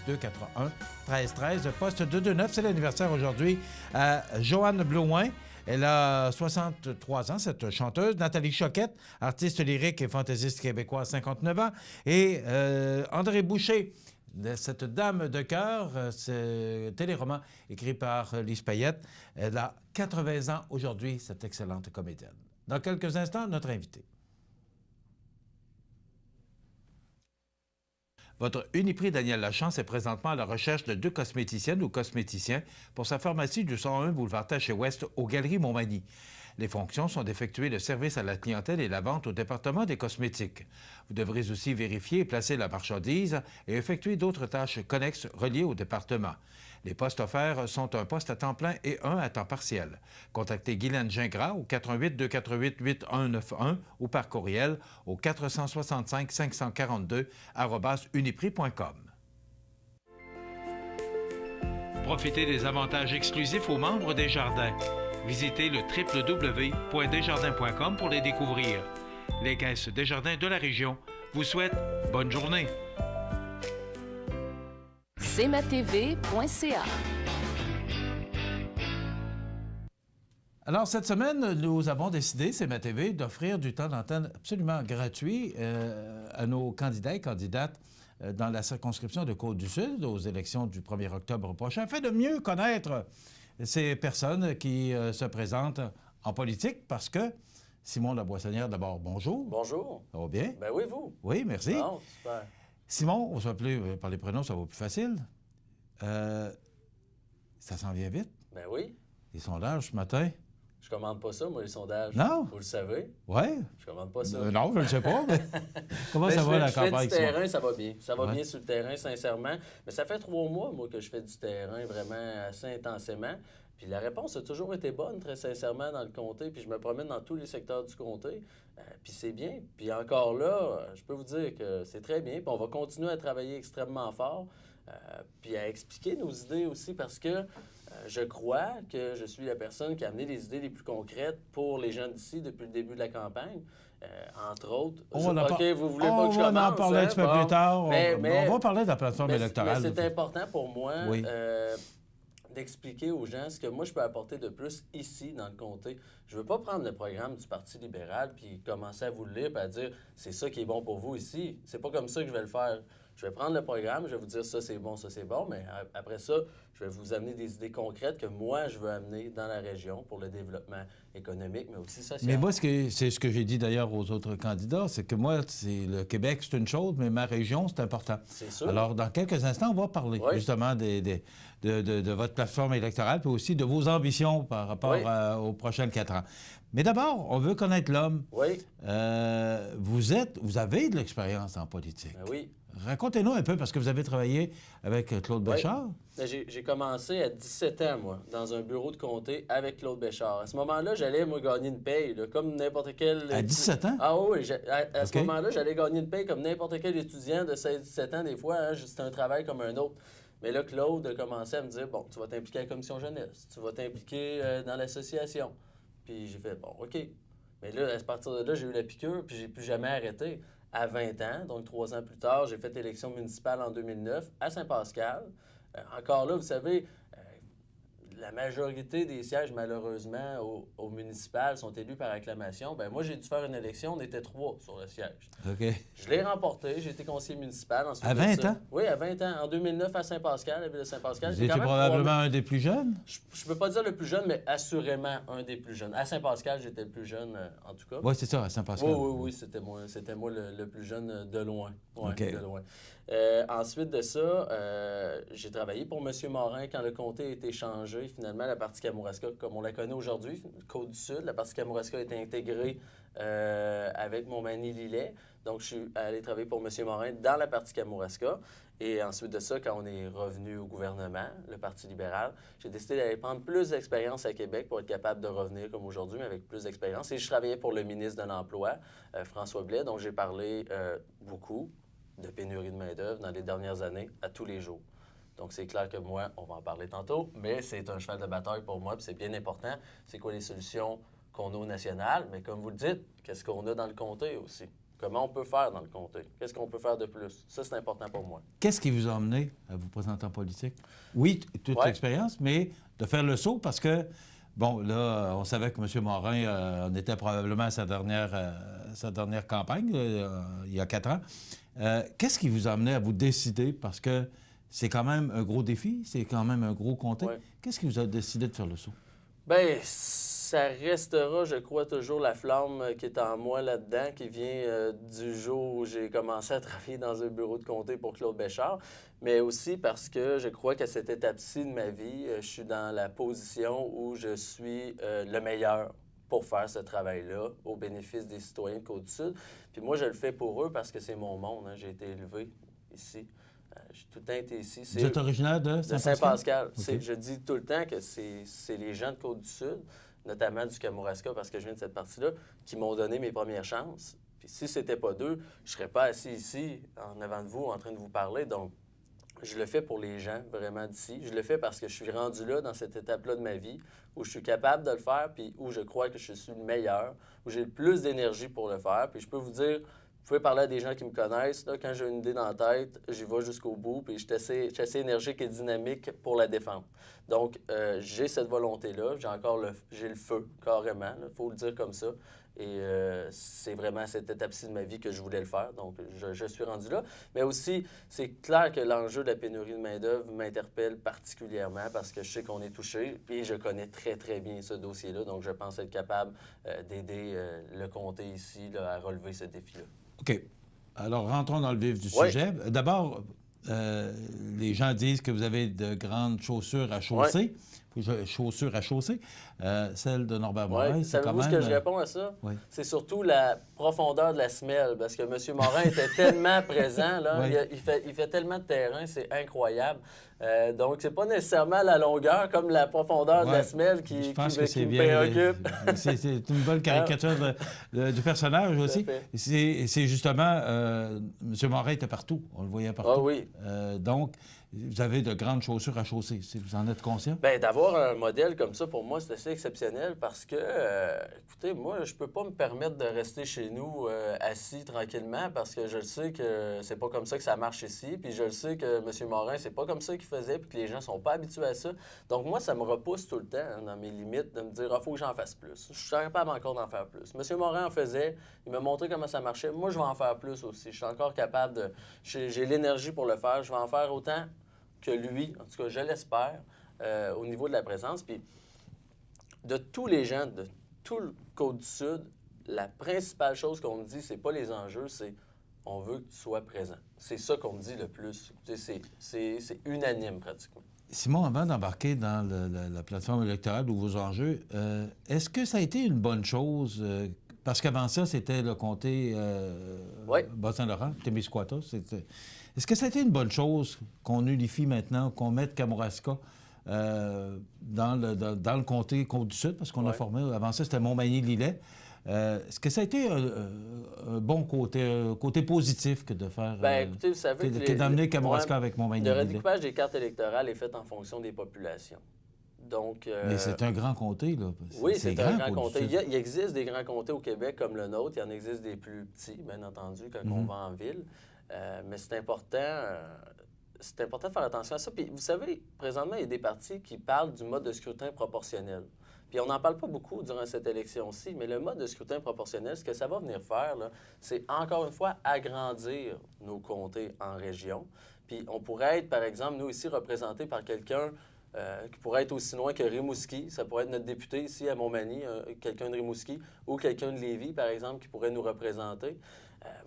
241-1313, poste 229. C'est l'anniversaire aujourd'hui à Joanne Blouin. Elle a 63 ans, cette chanteuse. Nathalie Choquette, artiste lyrique et fantaisiste québécoise, 59 ans. Et André Boucher, cette dame de cœur, ce téléroman écrit par Lise Payette. Elle a 80 ans aujourd'hui, cette excellente comédienne. Dans quelques instants, notre invité. Votre Uniprix Daniel Lachance est présentement à la recherche de 2 cosméticiennes ou cosméticiens pour sa pharmacie du 101 boulevard Taché-Ouest aux Galeries Montmagny. Les fonctions sont d'effectuer le service à la clientèle et la vente au département des cosmétiques. Vous devrez aussi vérifier et placer la marchandise et effectuer d'autres tâches connexes reliées au département. Les postes offerts sont un poste à temps plein et un à temps partiel. Contactez Guylaine Gingras au 418-248-8191 ou par courriel au 465-542@uniprix.com. Profitez des avantages exclusifs aux membres des Jardins. Visitez le www.desjardins.com pour les découvrir. Les caisses Desjardins de la région vous souhaitent bonne journée. cmatv.ca. Alors, cette semaine, nous avons décidé, c'est ma TV, d'offrir du temps d'antenne absolument gratuit à nos candidats et candidates dans la circonscription de Côte-du-Sud aux élections du 1er octobre prochain, afin de mieux connaître ces personnes qui se présentent en politique, parce que Simon Laboissonnière, d'abord, bonjour. Bonjour. Ça va bien? Ben oui, vous. Oui, merci. Bon, super. Simon, on va s'appeler par les prénoms, ça va plus facile. Ça s'en vient vite. Ben oui. Les sondages ce matin. Je commande pas ça, moi, les sondages. Non? Vous le savez. Oui. Je commande pas ça. Non, je ne le sais pas, mais comment ça va la campagne? Je fais du terrain, ça va bien. Ça va bien sur le terrain, sincèrement. Mais ça fait 3 mois, moi, que je fais du terrain vraiment assez intensément. Puis la réponse a toujours été bonne, très sincèrement, dans le comté. Puis je me promène dans tous les secteurs du comté. Puis c'est bien. Puis encore là, je peux vous dire que c'est très bien. Puis on va continuer à travailler extrêmement fort. Puis à expliquer nos idées aussi, parce que je crois que je suis la personne qui a amené les idées les plus concrètes pour les gens d'ici depuis le début de la campagne. Entre autres, vous voulez pas que je commence? On va en parler un petit peu plus tard. Mais, on va parler de la plateforme électorale. Mais c'est important pour moi d'expliquer aux gens ce que moi je peux apporter de plus ici, dans le comté. Je veux pas prendre le programme du Parti libéral puis commencer à vous le lire et à dire « c'est ça qui est bon pour vous ici ». C'est pas comme ça que je vais le faire. Je vais prendre le programme, je vais vous dire ça c'est bon, mais après ça, je vais vous amener des idées concrètes que moi, je veux amener dans la région pour le développement économique, mais aussi social. Mais moi, c'est ce que j'ai dit d'ailleurs aux autres candidats, c'est que moi, le Québec, c'est une chose, mais ma région, c'est important. C'est sûr. Alors, dans quelques instants, on va parler justement de votre plateforme électorale, puis aussi de vos ambitions par rapport aux prochaines 4 ans. Mais d'abord, on veut connaître l'homme. Oui. Vous avez de l'expérience en politique. Ben oui. Racontez-nous un peu, parce que vous avez travaillé avec Claude Béchard. Oui. J'ai commencé à 17 ans, moi, dans un bureau de comté avec Claude Béchard. À ce moment-là, j'allais, moi, gagner une paye, là, comme n'importe quel... À 17 ans? Ah oui, à ce moment-là, j'allais gagner une paye comme n'importe quel étudiant de 16-17 ans, des fois. Hein, c'était un travail comme un autre. Mais là, Claude a commencé à me dire, bon, tu vas t'impliquer à la commission jeunesse, tu vas t'impliquer dans l'association. Puis j'ai fait, bon, OK. Mais là, à partir de là, j'ai eu la piqûre, puis j'ai plus jamais arrêté. À 20 ans, donc 3 ans plus tard, j'ai fait l'élection municipale en 2009 à Saint-Pascal. Encore là, vous savez, la majorité des sièges, malheureusement, au municipal sont élus par acclamation. Bien, moi, j'ai dû faire une élection. On était 3 sur le siège. OK. Je l'ai remporté. J'ai été conseiller municipal. À 20 ans? Oui, à 20 ans. En 2009, à Saint-Pascal, la ville de Saint-Pascal. Vous étiez probablement un des plus jeunes? Je ne peux pas dire le plus jeune, mais assurément un des plus jeunes. À Saint-Pascal, j'étais le plus jeune, en tout cas. Oui, c'est ça, à Saint-Pascal. Oui, c'était moi le plus jeune de loin. Oui, OK. de loin. Ensuite de ça, j'ai travaillé pour M. Morin quand le comté a été changé. Finalement, la partie Kamouraska, comme on la connaît aujourd'hui, Côte-du-Sud, la partie Kamouraska a été intégrée avec Montmagny-Lillet. Donc, je suis allé travailler pour M. Morin dans la partie Kamouraska. Et ensuite de ça, quand on est revenu au gouvernement, le Parti libéral, j'ai décidé d'aller prendre plus d'expérience à Québec pour être capable de revenir comme aujourd'hui, mais avec plus d'expérience. Et je travaillais pour le ministre de l'Emploi, François Blais, dont j'ai parlé beaucoup de pénurie de main-d'œuvre dans les dernières années, à tous les jours. Donc, c'est clair que moi, on va en parler tantôt, mais c'est un cheval de bataille pour moi, puis c'est bien important. C'est quoi les solutions qu'on a au national? Mais comme vous le dites, qu'est-ce qu'on a dans le comté aussi? Comment on peut faire dans le comté? Qu'est-ce qu'on peut faire de plus? Ça, c'est important pour moi. Qu'est-ce qui vous a amené à vous présenter en politique? Oui, toute l'expérience, mais de faire le saut parce que, bon, là, on savait que M. Morin en était probablement à sa dernière campagne, il y a 4 ans. Qu'est-ce qui vous a amené à vous décider? Parce que c'est quand même un gros défi, c'est quand même un gros comté. Ouais. Qu'est-ce qui vous a décidé de faire le saut? Bien, ça restera, je crois, toujours la flamme qui est en moi là-dedans, qui vient du jour où j'ai commencé à travailler dans un bureau de comté pour Claude Béchard, mais aussi parce que je crois qu'à cette étape-ci de ma vie, je suis dans la position où je suis le meilleur pour faire ce travail-là au bénéfice des citoyens de Côte-du-Sud. Puis moi, je le fais pour eux parce que c'est mon monde. Hein. J'ai été élevé ici. J'ai tout le temps été ici. Vous êtes originaire de Saint-Pascal? De Saint-Pascal. Okay. Je dis tout le temps que c'est les gens de Côte-du-Sud, notamment du Kamouraska, parce que je viens de cette partie-là, qui m'ont donné mes premières chances. Puis si c'était pas d'eux, je serais pas assis ici, en avant de vous, en train de vous parler. Donc, je le fais pour les gens, vraiment, d'ici. Je le fais parce que je suis rendu là, dans cette étape-là de ma vie, où je suis capable de le faire, puis où je crois que je suis le meilleur, où j'ai le plus d'énergie pour le faire. Puis je peux vous dire, Vous pouvez parler à des gens qui me connaissent. Là, quand j'ai une idée dans la tête, j'y vais jusqu'au bout, puis je suis assez énergique et dynamique pour la défendre. Donc, j'ai cette volonté-là. J'ai le feu, carrément. Il faut le dire comme ça. Et c'est vraiment à cette étape-ci de ma vie que je voulais le faire. Donc, je suis rendu là. Mais aussi, c'est clair que l'enjeu de la pénurie de main-d'œuvre m'interpelle particulièrement parce que je sais qu'on est touché et je connais très, très bien ce dossier-là. Donc, je pense être capable d'aider le comté ici là, à relever ce défi-là. OK. Alors, rentrons dans le vif du sujet. D'abord, les gens disent que vous avez de grandes chaussures à chausser. Chaussures à chausser. Celle de Norbert Morin, c'est quand même... Savez-vous ce que je réponds à ça? Oui. C'est surtout la profondeur de la semelle, parce que M. Morin était tellement présent, là, oui. il fait tellement de terrain, c'est incroyable. Donc, c'est pas nécessairement la longueur comme la profondeur de la semele qui me préoccupe. C'est une bonne caricature du personnage aussi. C'est justement... M. Morin était partout. On le voyait partout. Ah oui. Donc, vous avez de grandes chaussures à chausser. Vous en êtes conscient? Bien, d'avoir un modèle comme ça, pour moi, c'est assez exceptionnel parce que, écoutez, moi, je peux pas me permettre de rester chez nous assis tranquillement parce que je le sais que c'est pas comme ça que ça marche ici. Puis je le sais que M. Morin, c'est pas comme ça qu'il faisait puis que les gens sont pas habitués à ça. Donc, moi, ça me repousse tout le temps dans mes limites de me dire, il faut que j'en fasse plus. Je suis capable encore d'en faire plus. M. Morin en faisait, il m'a montré comment ça marchait. Moi, je vais en faire plus aussi. Je suis encore capable de... J'ai l'énergie pour le faire. Je vais en faire autant que lui, en tout cas, je l'espère, au niveau de la présence. Puis, de tous les gens, de tout le Côte-du-Sud, la principale chose qu'on me dit, c'est pas les enjeux, c'est on veut que tu sois présent. C'est ça qu'on me dit le plus. C'est unanime, pratiquement. Simon, avant d'embarquer dans la plateforme électorale ou vos enjeux, est-ce que ça a été une bonne chose? Parce qu'avant ça, c'était le comté Bas-Saint-Laurent, Témiscouata. Est-ce que ça a été une bonne chose qu'on unifie maintenant, qu'on mette Kamouraska dans le comté Côte-du-Sud? Parce qu'on a formé, avant ça, c'était Montmagny-Lillet. Est-ce que ça a été un bon côté positif que de faire... Bien, écoutez, vous savez que d'amener Kamouraska avec Montmagny-Lillet? Le redécoupage des cartes électorales est fait en fonction des populations. Donc, mais c'est un grand comté, là. Oui, c'est un grand comté. Il existe des grands comtés au Québec comme le nôtre. Il y en existe des plus petits, bien entendu, quand on va en ville. Mais c'est important de faire attention à ça. Puis, vous savez, présentement, il y a des partis qui parlent du mode de scrutin proportionnel. Puis, on n'en parle pas beaucoup durant cette élection-ci, mais le mode de scrutin proportionnel, ce que ça va venir faire, c'est encore une fois agrandir nos comtés en région. Puis, on pourrait être, par exemple, nous ici, représentés par quelqu'un qui pourrait être aussi loin que Rimouski. Ça pourrait être notre député ici à Montmagny, quelqu'un de Rimouski, ou quelqu'un de Lévis, par exemple, qui pourrait nous représenter.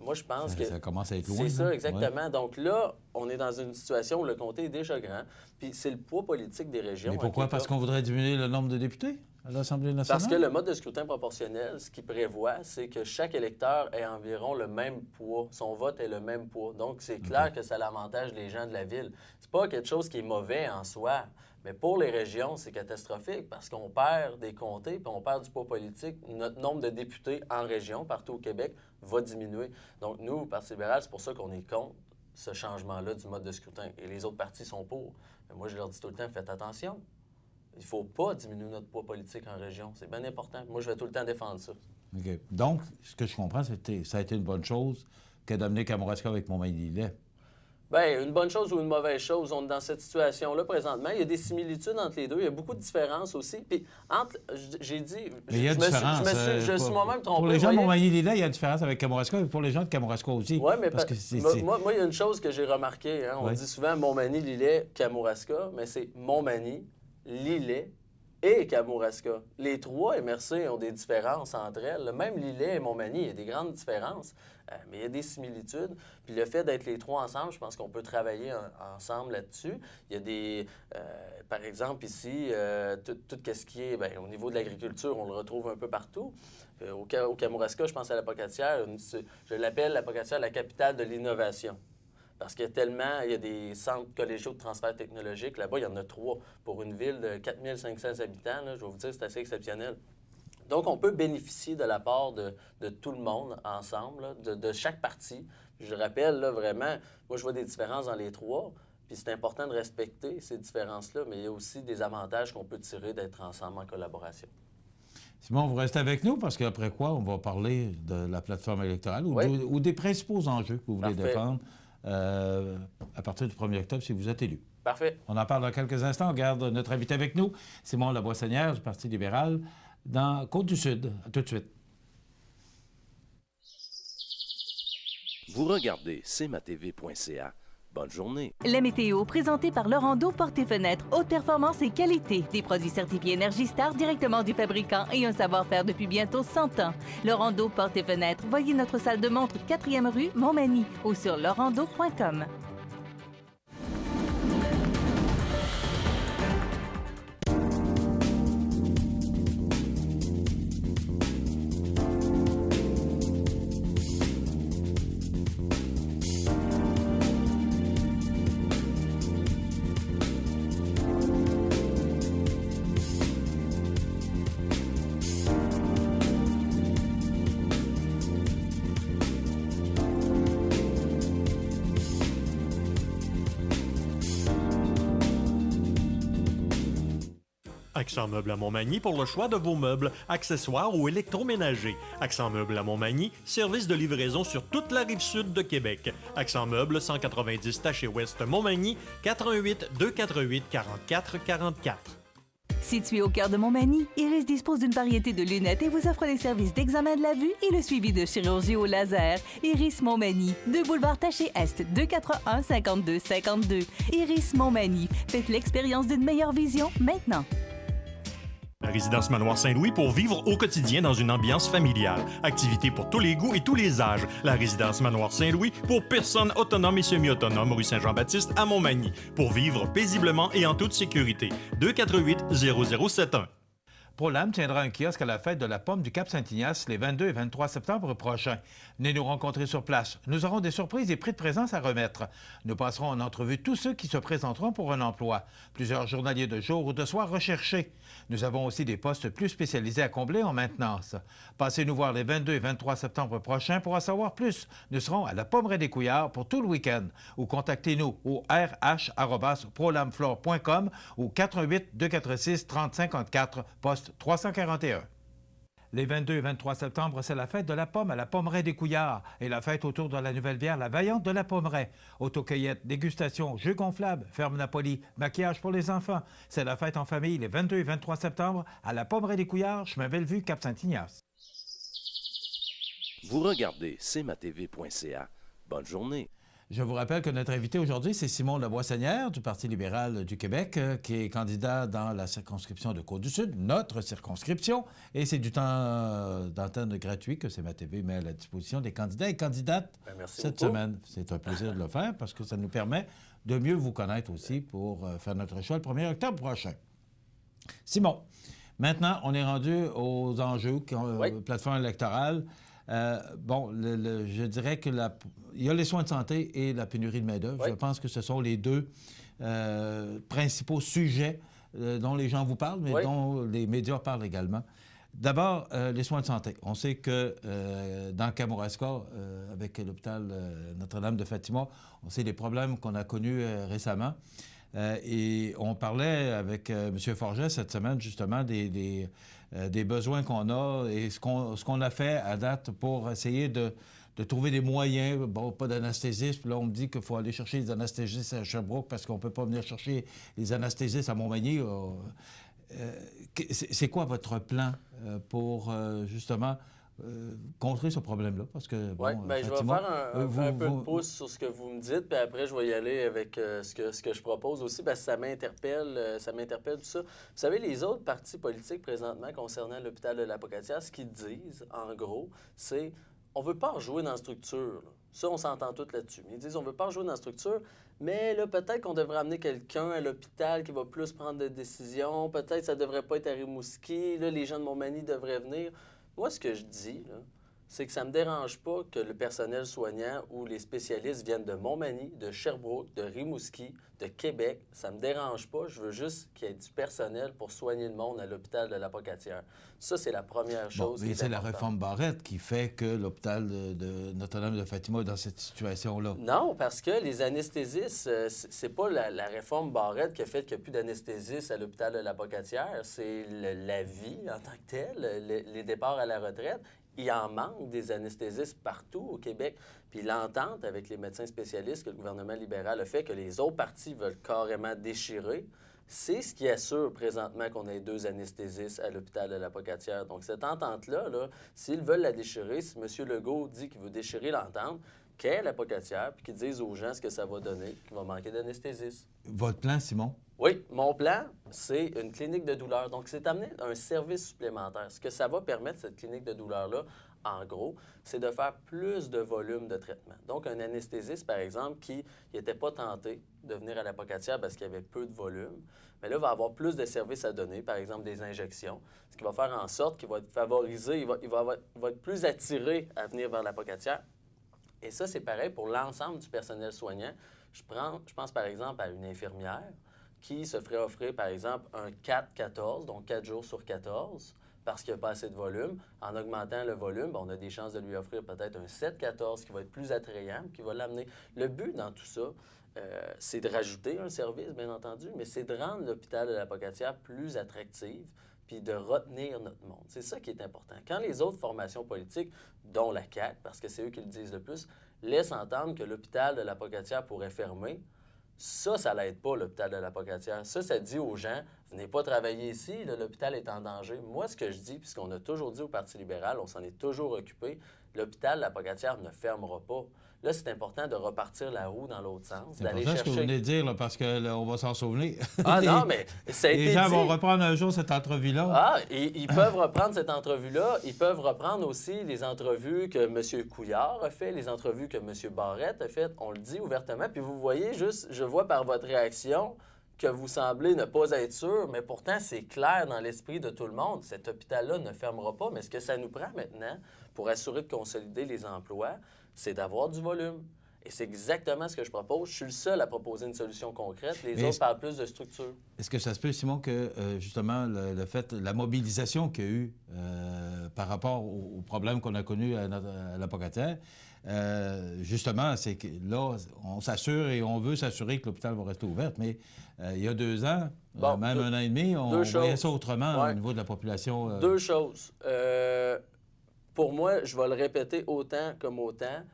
Moi, je pense que... Ça commence à être loin. C'est ça, exactement. Ouais. Donc là, on est dans une situation où le comté est déjà grand, puis c'est le poids politique des régions. Mais pourquoi? Parce qu'on voudrait diminuer le nombre de députés à l'Assemblée nationale? Parce que le mode de scrutin proportionnel, ce qu'il prévoit, c'est que chaque électeur ait environ le même poids. Son vote est le même poids. Donc, c'est clair que ça l'avantage les gens de la ville. C'est pas quelque chose qui est mauvais en soi. Mais pour les régions, c'est catastrophique parce qu'on perd des comtés puis on perd du poids politique. Notre nombre de députés en région, partout au Québec, va diminuer. Donc, nous, au Parti libéral, c'est pour ça qu'on est contre ce changement-là du mode de scrutin. Et les autres partis sont pour. Mais moi, je leur dis tout le temps, faites attention. Il ne faut pas diminuer notre poids politique en région. C'est bien important. Moi, je vais tout le temps défendre ça. OK. Donc, ce que je comprends, c'est que ça a été une bonne chose que d'amener Kamouraska avec Montmagny-Lillet. Bien, une bonne chose ou une mauvaise chose, on est dans cette situation-là présentement. Il y a des similitudes entre les deux. Il y a beaucoup de différences aussi. Puis, j'ai dit... Mais il y a une différence. Je suis moi-même trompé. Pour les gens de Montmagny-Lillet, il y a une différence avec Kamouraska, et pour les gens de Kamouraska aussi. Oui, mais moi, il y a une chose que j'ai remarquée. Hein. On dit souvent Montmagny-Lillet, Kamouraska, mais c'est Montmagny, Lillet et Kamouraska. Les trois MRC ont des différences entre elles. Même Lillet et Montmagny, il y a des grandes différences. Mais il y a des similitudes. Puis le fait d'être les trois ensemble, je pense qu'on peut travailler ensemble là-dessus. Il y a des... par exemple, ici, tout ce qui est... Bien, au niveau de l'agriculture, on le retrouve un peu partout. Au Kamouraska, je pense à la Pocatière. Je l'appelle la Pocatière la capitale de l'innovation. Parce qu'il y a tellement... Il y a des centres collégiaux de transfert technologique. Là-bas, il y en a 3. Pour une ville de 4500 habitants, là, je vais vous dire, c'est assez exceptionnel. Donc, on peut bénéficier de l'apport de tout le monde ensemble, là, de chaque parti. Je rappelle, là, vraiment, moi, je vois des différences dans les trois, puis c'est important de respecter ces différences-là, mais il y a aussi des avantages qu'on peut tirer d'être ensemble en collaboration. Simon, vous restez avec nous parce qu'après quoi, on va parler de la plateforme électorale ou des principaux enjeux que vous voulez défendre à partir du 1er octobre si vous êtes élu. Parfait. On en parle dans quelques instants. On garde notre invité avec nous, Simon Laboissonnière du Parti libéral dans Côte-du-Sud. À tout de suite. Vous regardez cmatv.ca. Bonne journée. La météo, présentée par Lorando Portes et Fenêtres. Haute performance et qualité. Des produits certifiés Énergie Star directement du fabricant et un savoir-faire depuis bientôt 100 ans. Lorando Portes et Fenêtres. Voyez notre salle de montre 4e rue Montmagny ou sur lorando.com. Accent Meubles à Montmagny pour le choix de vos meubles, accessoires ou électroménagers. Accent Meubles à Montmagny, service de livraison sur toute la rive sud de Québec. Accent Meubles, 190 Taché-Ouest Montmagny, 418 248 44 44. Situé au cœur de Montmagny, Iris dispose d'une variété de lunettes et vous offre les services d'examen de la vue et le suivi de chirurgie au laser. Iris Montmagny, 2 boulevard Taché-Est, 241 52 52. Iris Montmagny, faites l'expérience d'une meilleure vision maintenant. La résidence Manoir Saint-Louis pour vivre au quotidien dans une ambiance familiale. Activités pour tous les goûts et tous les âges. La résidence Manoir Saint-Louis pour personnes autonomes et semi-autonomes, rue Saint-Jean-Baptiste à Montmagny. Pour vivre paisiblement et en toute sécurité. 248-0071. ProLam tiendra un kiosque à la fête de la pomme du Cap-Saint-Ignace les 22 et 23 septembre prochains. Venez nous rencontrer sur place. Nous aurons des surprises et prix de présence à remettre. Nous passerons en entrevue tous ceux qui se présenteront pour un emploi. Plusieurs journaliers de jour ou de soir recherchés. Nous avons aussi des postes plus spécialisés à combler en maintenance. Passez nous voir les 22 et 23 septembre prochains pour en savoir plus. Nous serons à la Pommeraie des Couillards pour tout le week-end. Ou contactez-nous au rh@prolamflore.com ou 418 246 3054 poste 341. Les 22 et 23 septembre, c'est la fête de la pomme à la Pommeraie des Couillards et la fête autour de la nouvelle bière La Vaillante de la Pommeraie. Autocueillette, dégustation, jeux gonflables, ferme Napoli, maquillage pour les enfants. C'est la fête en famille les 22 et 23 septembre à la Pommeraie des Couillards, chemin Bellevue, Cap-Saint-Ignace. Vous regardez cmatv.ca. Bonne journée. Je vous rappelle que notre invité aujourd'hui, c'est Simon Laboissonnière du Parti libéral du Québec, qui est candidat dans la circonscription de Côte-du-Sud, notre circonscription, et c'est du temps d'antenne gratuit que CMA-TV met à la disposition des candidats et candidates cette semaine. C'est un plaisir de le faire parce que ça nous permet de mieux vous connaître aussi pour faire notre choix le 1er octobre prochain. Simon, maintenant, on est rendu aux enjeux, plateforme électorale. Je dirais que il y a les soins de santé et la pénurie de main-d'œuvre. Je pense que ce sont les deux principaux sujets dont les gens vous parlent, mais dont les médias parlent également. D'abord, les soins de santé. On sait que dans Kamouraska, avec l'hôpital Notre-Dame de Fatima, on sait les problèmes qu'on a connus récemment. Et on parlait avec M. Forget cette semaine, justement, des besoins qu'on a et ce qu'on a fait à date pour essayer de trouver des moyens. Bon, pas d'anesthésistes. Puis là, on me dit qu'il faut aller chercher les anesthésistes à Sherbrooke parce qu'on ne peut pas venir chercher les anesthésistes à Montmagny. C'est quoi votre plan pour, justement, contrer ce problème-là? Parce que, je vais faire un peu de pouce sur ce que vous me dites, puis après, je vais y aller avec ce que je propose aussi, parce que ça m'interpelle tout ça. Vous savez, les autres partis politiques présentement concernant l'hôpital de la Pocatière, ce qu'ils disent, en gros, c'est on veut pas rejouer dans la structure. Là. Ça, on s'entend tous là-dessus. Ils disent on veut pas rejouer dans la structure, mais là, peut-être qu'on devrait amener quelqu'un à l'hôpital qui va plus prendre des décisions. Peut-être que ça devrait pas être à Rimouski. Là, les gens de Montmagny devraient venir. Moi, ce que je dis, là, c'est que ça ne me dérange pas que le personnel soignant ou les spécialistes viennent de Montmagny, de Sherbrooke, de Rimouski, de Québec. Ça ne me dérange pas. Je veux juste qu'il y ait du personnel pour soigner le monde à l'hôpital de la Pocatière. Ça, c'est la première chose. Mais c'est la réforme Barrette qui fait que l'hôpital de Notre-Dame de Fatima est dans cette situation-là. Non, parce que les anesthésistes, c'est pas la réforme Barrette qui a fait qu'il n'y a plus d'anesthésistes à l'hôpital de la Pocatière. C'est la vie en tant que telle, les départs à la retraite. Il en manque des anesthésistes partout au Québec. Puis l'entente avec les médecins spécialistes que le gouvernement libéral a fait, que les autres partis veulent carrément déchirer, c'est ce qui assure présentement qu'on ait 2 anesthésistes à l'hôpital de la Pocatière. Donc cette entente-là, s'ils veulent la déchirer, si M. Legault dit qu'il veut déchirer l'entente, qu'il y ait la Pocatière, puis qu'ils disent aux gens ce que ça va donner, qu'il va manquer d'anesthésistes. Votre plan, Simon? Oui, mon plan, c'est une clinique de douleur. Donc, c'est amener un service supplémentaire. Ce que ça va permettre, cette clinique de douleur-là, en gros, c'est de faire plus de volume de traitement. Donc, un anesthésiste, par exemple, qui n'était pas tenté de venir à la Pocatière parce qu'il y avait peu de volume, mais là, va avoir plus de services à donner, par exemple des injections, ce qui va faire en sorte qu'il va être favorisé, il va être plus attiré à venir vers la Pocatière. Et ça, c'est pareil pour l'ensemble du personnel soignant. Je pense, par exemple, à une infirmière qui se ferait offrir, par exemple, un 4-14, donc 4 jours sur 14, parce qu'il n'y a pas assez de volume. En augmentant le volume, on a des chances de lui offrir peut-être un 7-14 qui va être plus attrayant, qui va l'amener. Le but dans tout ça, c'est de rajouter un service, bien entendu, mais c'est de rendre l'hôpital de la Pocatière plus attractif puis de retenir notre monde. C'est ça qui est important. Quand les autres formations politiques, dont la CAQ, parce que c'est eux qui le disent le plus, laissent entendre que l'hôpital de la Pocatière pourrait fermer, ça l'aide pas, l'hôpital de la Pocatière. Ça dit aux gens, venez pas travailler ici, l'hôpital est en danger. Moi, ce que je dis, puis ce qu'on a toujours dit au Parti libéral, on s'en est toujours occupé, l'hôpital de la Pocatière ne fermera pas. Là, c'est important de repartir la roue dans l'autre sens, d'aller chercher... C'est ce que vous venez de dire, là, parce qu'on va s'en souvenir. Ah non, mais ça a été dit. Les gens vont reprendre un jour cette entrevue-là. Ah, ils peuvent reprendre cette entrevue-là. Ils peuvent reprendre aussi les entrevues que M. Couillard a fait, les entrevues que M. Barrette a faites. On le dit ouvertement. Puis vous voyez juste, je vois par votre réaction que vous semblez ne pas être sûr, mais pourtant, c'est clair dans l'esprit de tout le monde. Cet hôpital-là ne fermera pas. Mais ce que ça nous prend maintenant pour assurer de consolider les emplois, c'est d'avoir du volume. Et c'est exactement ce que je propose. Je suis le seul à proposer une solution concrète. Les autres parlent plus de structure. Est-ce que ça se peut, Simon, que justement le fait, la mobilisation qu'il y a eu par rapport aux problèmes qu'on a connus à la Pocatière, justement, c'est que là, on s'assure et on veut s'assurer que l'hôpital va rester ouvert. Mais il y a 2 ans, même 1 an et demi, on voyait ça autrement au niveau de la population. 2 choses. Pour moi, je vais le répéter autant comme autant.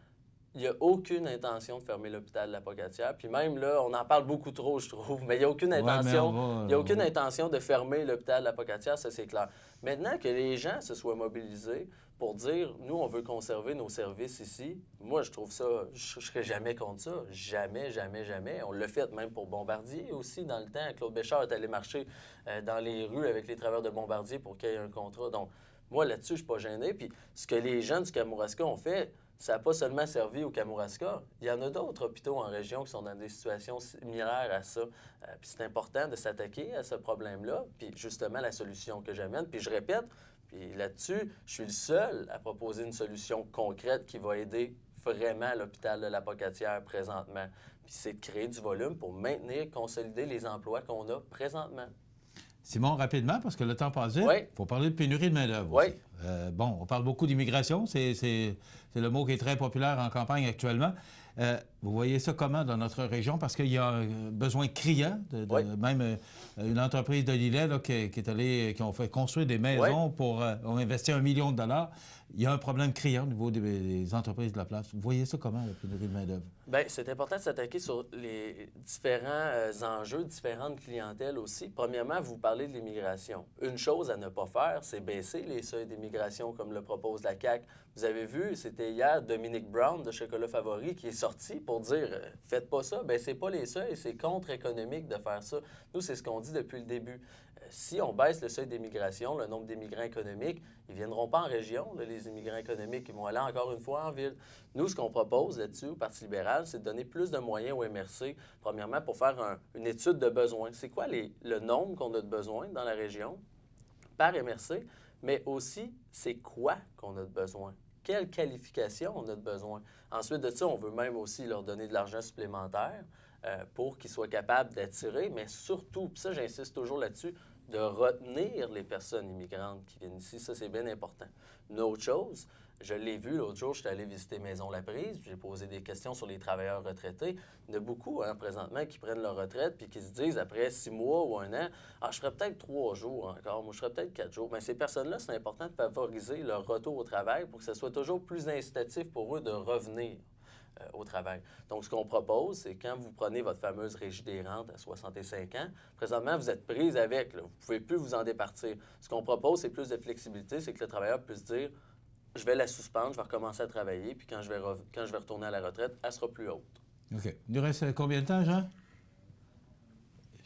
Il n'y a aucune intention de fermer l'hôpital de la Pocatière. Puis même là, on en parle beaucoup trop, je trouve, mais il n'y a aucune intention, intention de fermer l'hôpital de la Pocatière, ça c'est clair. Maintenant que les gens se soient mobilisés pour dire, nous, on veut conserver nos services ici, moi, je trouve ça, je ne serais jamais contre ça. Jamais, jamais, jamais. On l'a fait même pour Bombardier aussi dans le temps. Claude Béchard est allé marcher dans les rues avec les travailleurs de Bombardier pour qu'il y ait un contrat. Donc, moi, là-dessus, je ne suis pas gêné. Puis ce que les gens du Kamouraska ont fait, ça n'a pas seulement servi au Kamouraska. Il y en a d'autres hôpitaux en région qui sont dans des situations similaires à ça. Puis c'est important de s'attaquer à ce problème-là. Puis justement, la solution que j'amène, puis je répète, puis là-dessus, je suis le seul à proposer une solution concrète qui va aider vraiment l'hôpital de la Pocatière présentement. Puis c'est de créer du volume pour maintenir, consolider les emplois qu'on a présentement. Simon, rapidement, parce que le temps passe vite, il faut parler de pénurie de main-d'œuvre. Oui. Bon, on parle beaucoup d'immigration, c'est le mot qui est très populaire en campagne actuellement. Vous voyez ça comment dans notre région? Parce qu'il y a un besoin criant, même une entreprise de Lillet là, qui ont fait construire des maisons pour ont investi $1 million. Il y a un problème criant au niveau des entreprises de la place. Vous voyez ça comment, la pénurie de main-d'œuvre? Bien, c'est important de s'attaquer sur les différents enjeux, différentes clientèles aussi. Premièrement, vous parlez de l'immigration. Une chose à ne pas faire, c'est baisser les seuils d'immigration comme le propose la CAQ. Vous avez vu, c'était hier Dominique Brown de Chocolat Favori qui est sorti pour dire « Faites pas ça ». Bien, c'est pas les seuils, c'est contre-économique de faire ça. Nous, c'est ce qu'on dit depuis le début. Si on baisse le seuil d'immigration, le nombre d'immigrants économiques, ils ne viendront pas en région, là, les immigrants économiques, ils vont aller encore une fois en ville. Nous, ce qu'on propose là-dessus au Parti libéral, c'est de donner plus de moyens au MRC, premièrement, pour faire une étude de besoins. C'est quoi le nombre qu'on a de besoins dans la région par MRC, mais aussi, c'est quoi qu'on a de besoin? quelle qualification on a de besoin. Ensuite de ça, on veut même aussi leur donner de l'argent supplémentaire pour qu'ils soient capables d'attirer, mais surtout, puis ça, j'insiste toujours là-dessus, de retenir les personnes immigrantes qui viennent ici. Ça, c'est bien important. Une autre chose, je l'ai vu l'autre jour, j'étais allé visiter Maison La Prise, j'ai posé des questions sur les travailleurs retraités. Il y en a beaucoup, présentement, qui prennent leur retraite puis qui se disent, après 6 mois ou 1 an, « Ah, je ferais peut-être 3 jours encore, moi, je ferais peut-être 4 jours. » Bien, ces personnes-là, c'est important de favoriser leur retour au travail pour que ce soit toujours plus incitatif pour eux de revenir au travail. Donc, ce qu'on propose, c'est quand vous prenez votre fameuse régie des rentes à 65 ans, présentement, vous êtes prise avec, là, vous ne pouvez plus vous en départir. Ce qu'on propose, c'est plus de flexibilité, c'est que le travailleur puisse dire « Je vais la suspendre, je vais recommencer à travailler, puis quand je vais retourner à la retraite, elle sera plus haute. » OK. Il nous reste combien de temps, Jean?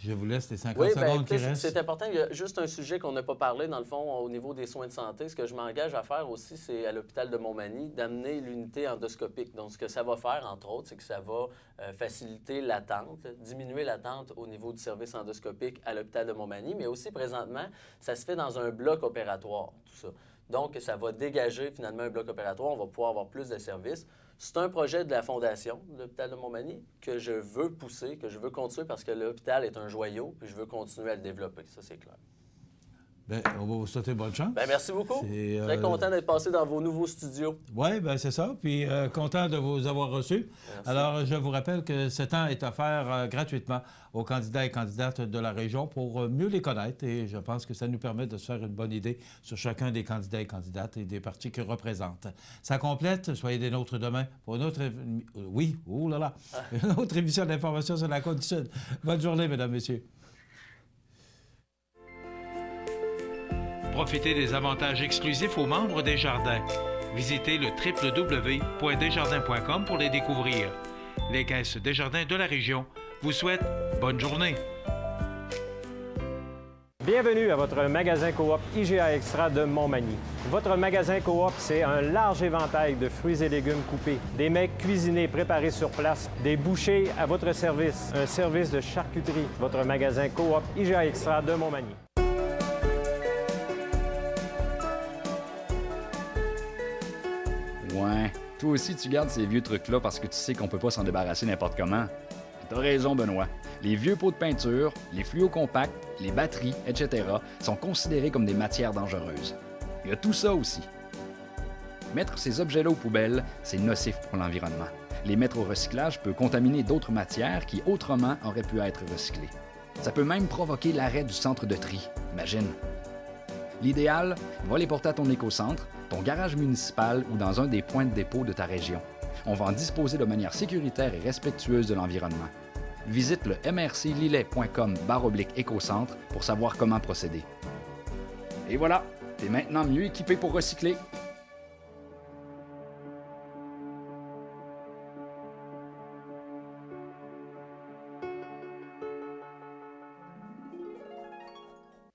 Je vous laisse les 50 oui, secondes qui restent. C'est important. Il y a juste un sujet qu'on n'a pas parlé, dans le fond, au niveau des soins de santé. Ce que je m'engage à faire aussi, c'est à l'hôpital de Montmagny, d'amener l'unité endoscopique. Donc, ce que ça va faire, entre autres, c'est que ça va faciliter l'attente, diminuer l'attente au niveau du service endoscopique à l'hôpital de Montmagny, mais aussi, présentement, ça se fait dans un bloc opératoire, tout ça. Donc, ça va dégager, finalement, un bloc opératoire. On va pouvoir avoir plus de services. C'est un projet de la Fondation de l'hôpital de Montmagny que je veux pousser, que je veux continuer parce que l'hôpital est un joyau, puis je veux continuer à le développer. Ça, c'est clair. Bien, on va vous souhaiter bonne chance. Bien, merci beaucoup. Très content d'être passé dans vos nouveaux studios. Oui, bien, c'est ça. Puis content de vous avoir reçus. Merci. Alors, je vous rappelle que ce temps est offert gratuitement aux candidats et candidates de la région pour mieux les connaître. Et je pense que ça nous permet de se faire une bonne idée sur chacun des candidats et candidates et des partis qu'ils représentent. Ça complète. Soyez des nôtres demain pour une autre... Oui, oh là là! Une autre émission d'information sur la Côte-du-Sud. Bonne journée, mesdames, messieurs. Profitez des avantages exclusifs aux membres des Jardins. Visitez le www.desjardins.com pour les découvrir. Les caisses Desjardins de la région vous souhaitent bonne journée. Bienvenue à votre magasin coop IGA Extra de Montmagny. Votre magasin coop, c'est un large éventail de fruits et légumes coupés, des mets cuisinés préparés sur place, des bouchées à votre service, un service de charcuterie. Votre magasin coop IGA Extra de Montmagny. Ouais, toi aussi tu gardes ces vieux trucs-là parce que tu sais qu'on peut pas s'en débarrasser n'importe comment. T'as raison, Benoît. Les vieux pots de peinture, les fluos compacts, les batteries, etc. sont considérés comme des matières dangereuses. Il y a tout ça aussi. Mettre ces objets-là aux poubelles, c'est nocif pour l'environnement. Les mettre au recyclage peut contaminer d'autres matières qui autrement auraient pu être recyclées. Ça peut même provoquer l'arrêt du centre de tri. Imagine. L'idéal, va les porter à ton écocentre, ton garage municipal ou dans un des points de dépôt de ta région. On va en disposer de manière sécuritaire et respectueuse de l'environnement. Visite le mrclillet.com/écocentre pour savoir comment procéder. Et voilà, t'es maintenant mieux équipé pour recycler.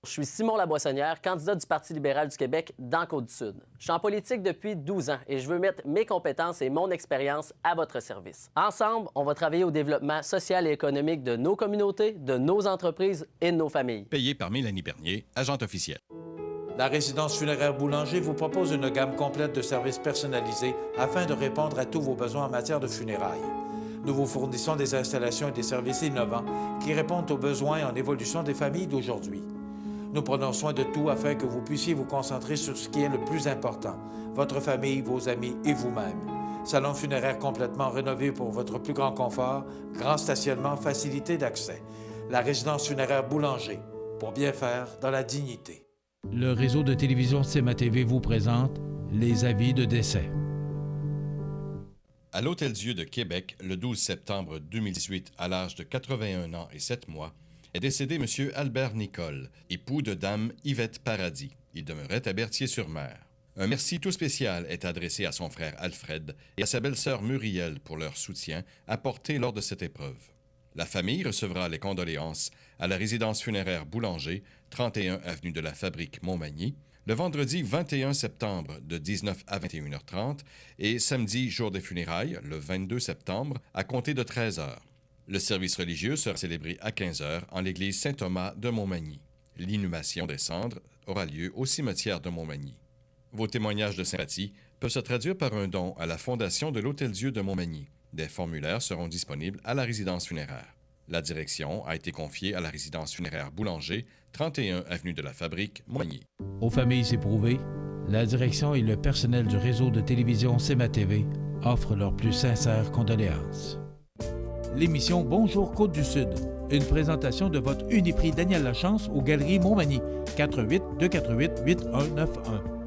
Je suis Simon Laboissonnière, candidat du Parti libéral du Québec dans Côte-du-Sud. Je suis en politique depuis 12 ans et je veux mettre mes compétences et mon expérience à votre service. Ensemble, on va travailler au développement social et économique de nos communautés, de nos entreprises et de nos familles. Payé par Mélanie Bernier, agente officielle. La résidence funéraire Boulanger vous propose une gamme complète de services personnalisés afin de répondre à tous vos besoins en matière de funérailles. Nous vous fournissons des installations et des services innovants qui répondent aux besoins en évolution des familles d'aujourd'hui. Nous prenons soin de tout afin que vous puissiez vous concentrer sur ce qui est le plus important, votre famille, vos amis et vous-même. Salon funéraire complètement rénové pour votre plus grand confort, grand stationnement, facilité d'accès. La résidence funéraire Boulanger, pour bien faire dans la dignité. Le réseau de télévision CMA TV vous présente les avis de décès. À l'Hôtel-Dieu de Québec, le 12 septembre 2018, à l'âge de 81 ans et 7 mois, est décédé M. Albert Nicole, époux de Dame Yvette Paradis. Il demeurait à Berthier-sur-Mer. Un merci tout spécial est adressé à son frère Alfred et à sa belle-sœur Muriel pour leur soutien apporté lors de cette épreuve. La famille recevra les condoléances à la résidence funéraire Boulanger, 31 avenue de la Fabrique Montmagny, le vendredi 21 septembre de 19 à 21h30 et samedi, jour des funérailles, le 22 septembre, à compter de 13h. Le service religieux sera célébré à 15h en l'église Saint-Thomas de Montmagny. L'inhumation des cendres aura lieu au cimetière de Montmagny. Vos témoignages de sympathie peuvent se traduire par un don à la Fondation de l'Hôtel-Dieu de Montmagny. Des formulaires seront disponibles à la résidence funéraire. La direction a été confiée à la résidence funéraire Boulanger, 31 avenue de la Fabrique, Montmagny. Aux familles éprouvées, la direction et le personnel du réseau de télévision CMA-TV offrent leurs plus sincères condoléances. L'émission Bonjour Côte-du-Sud, une présentation de votre Uniprix Daniel Lachance aux Galeries Montmagny, 418-248-8191.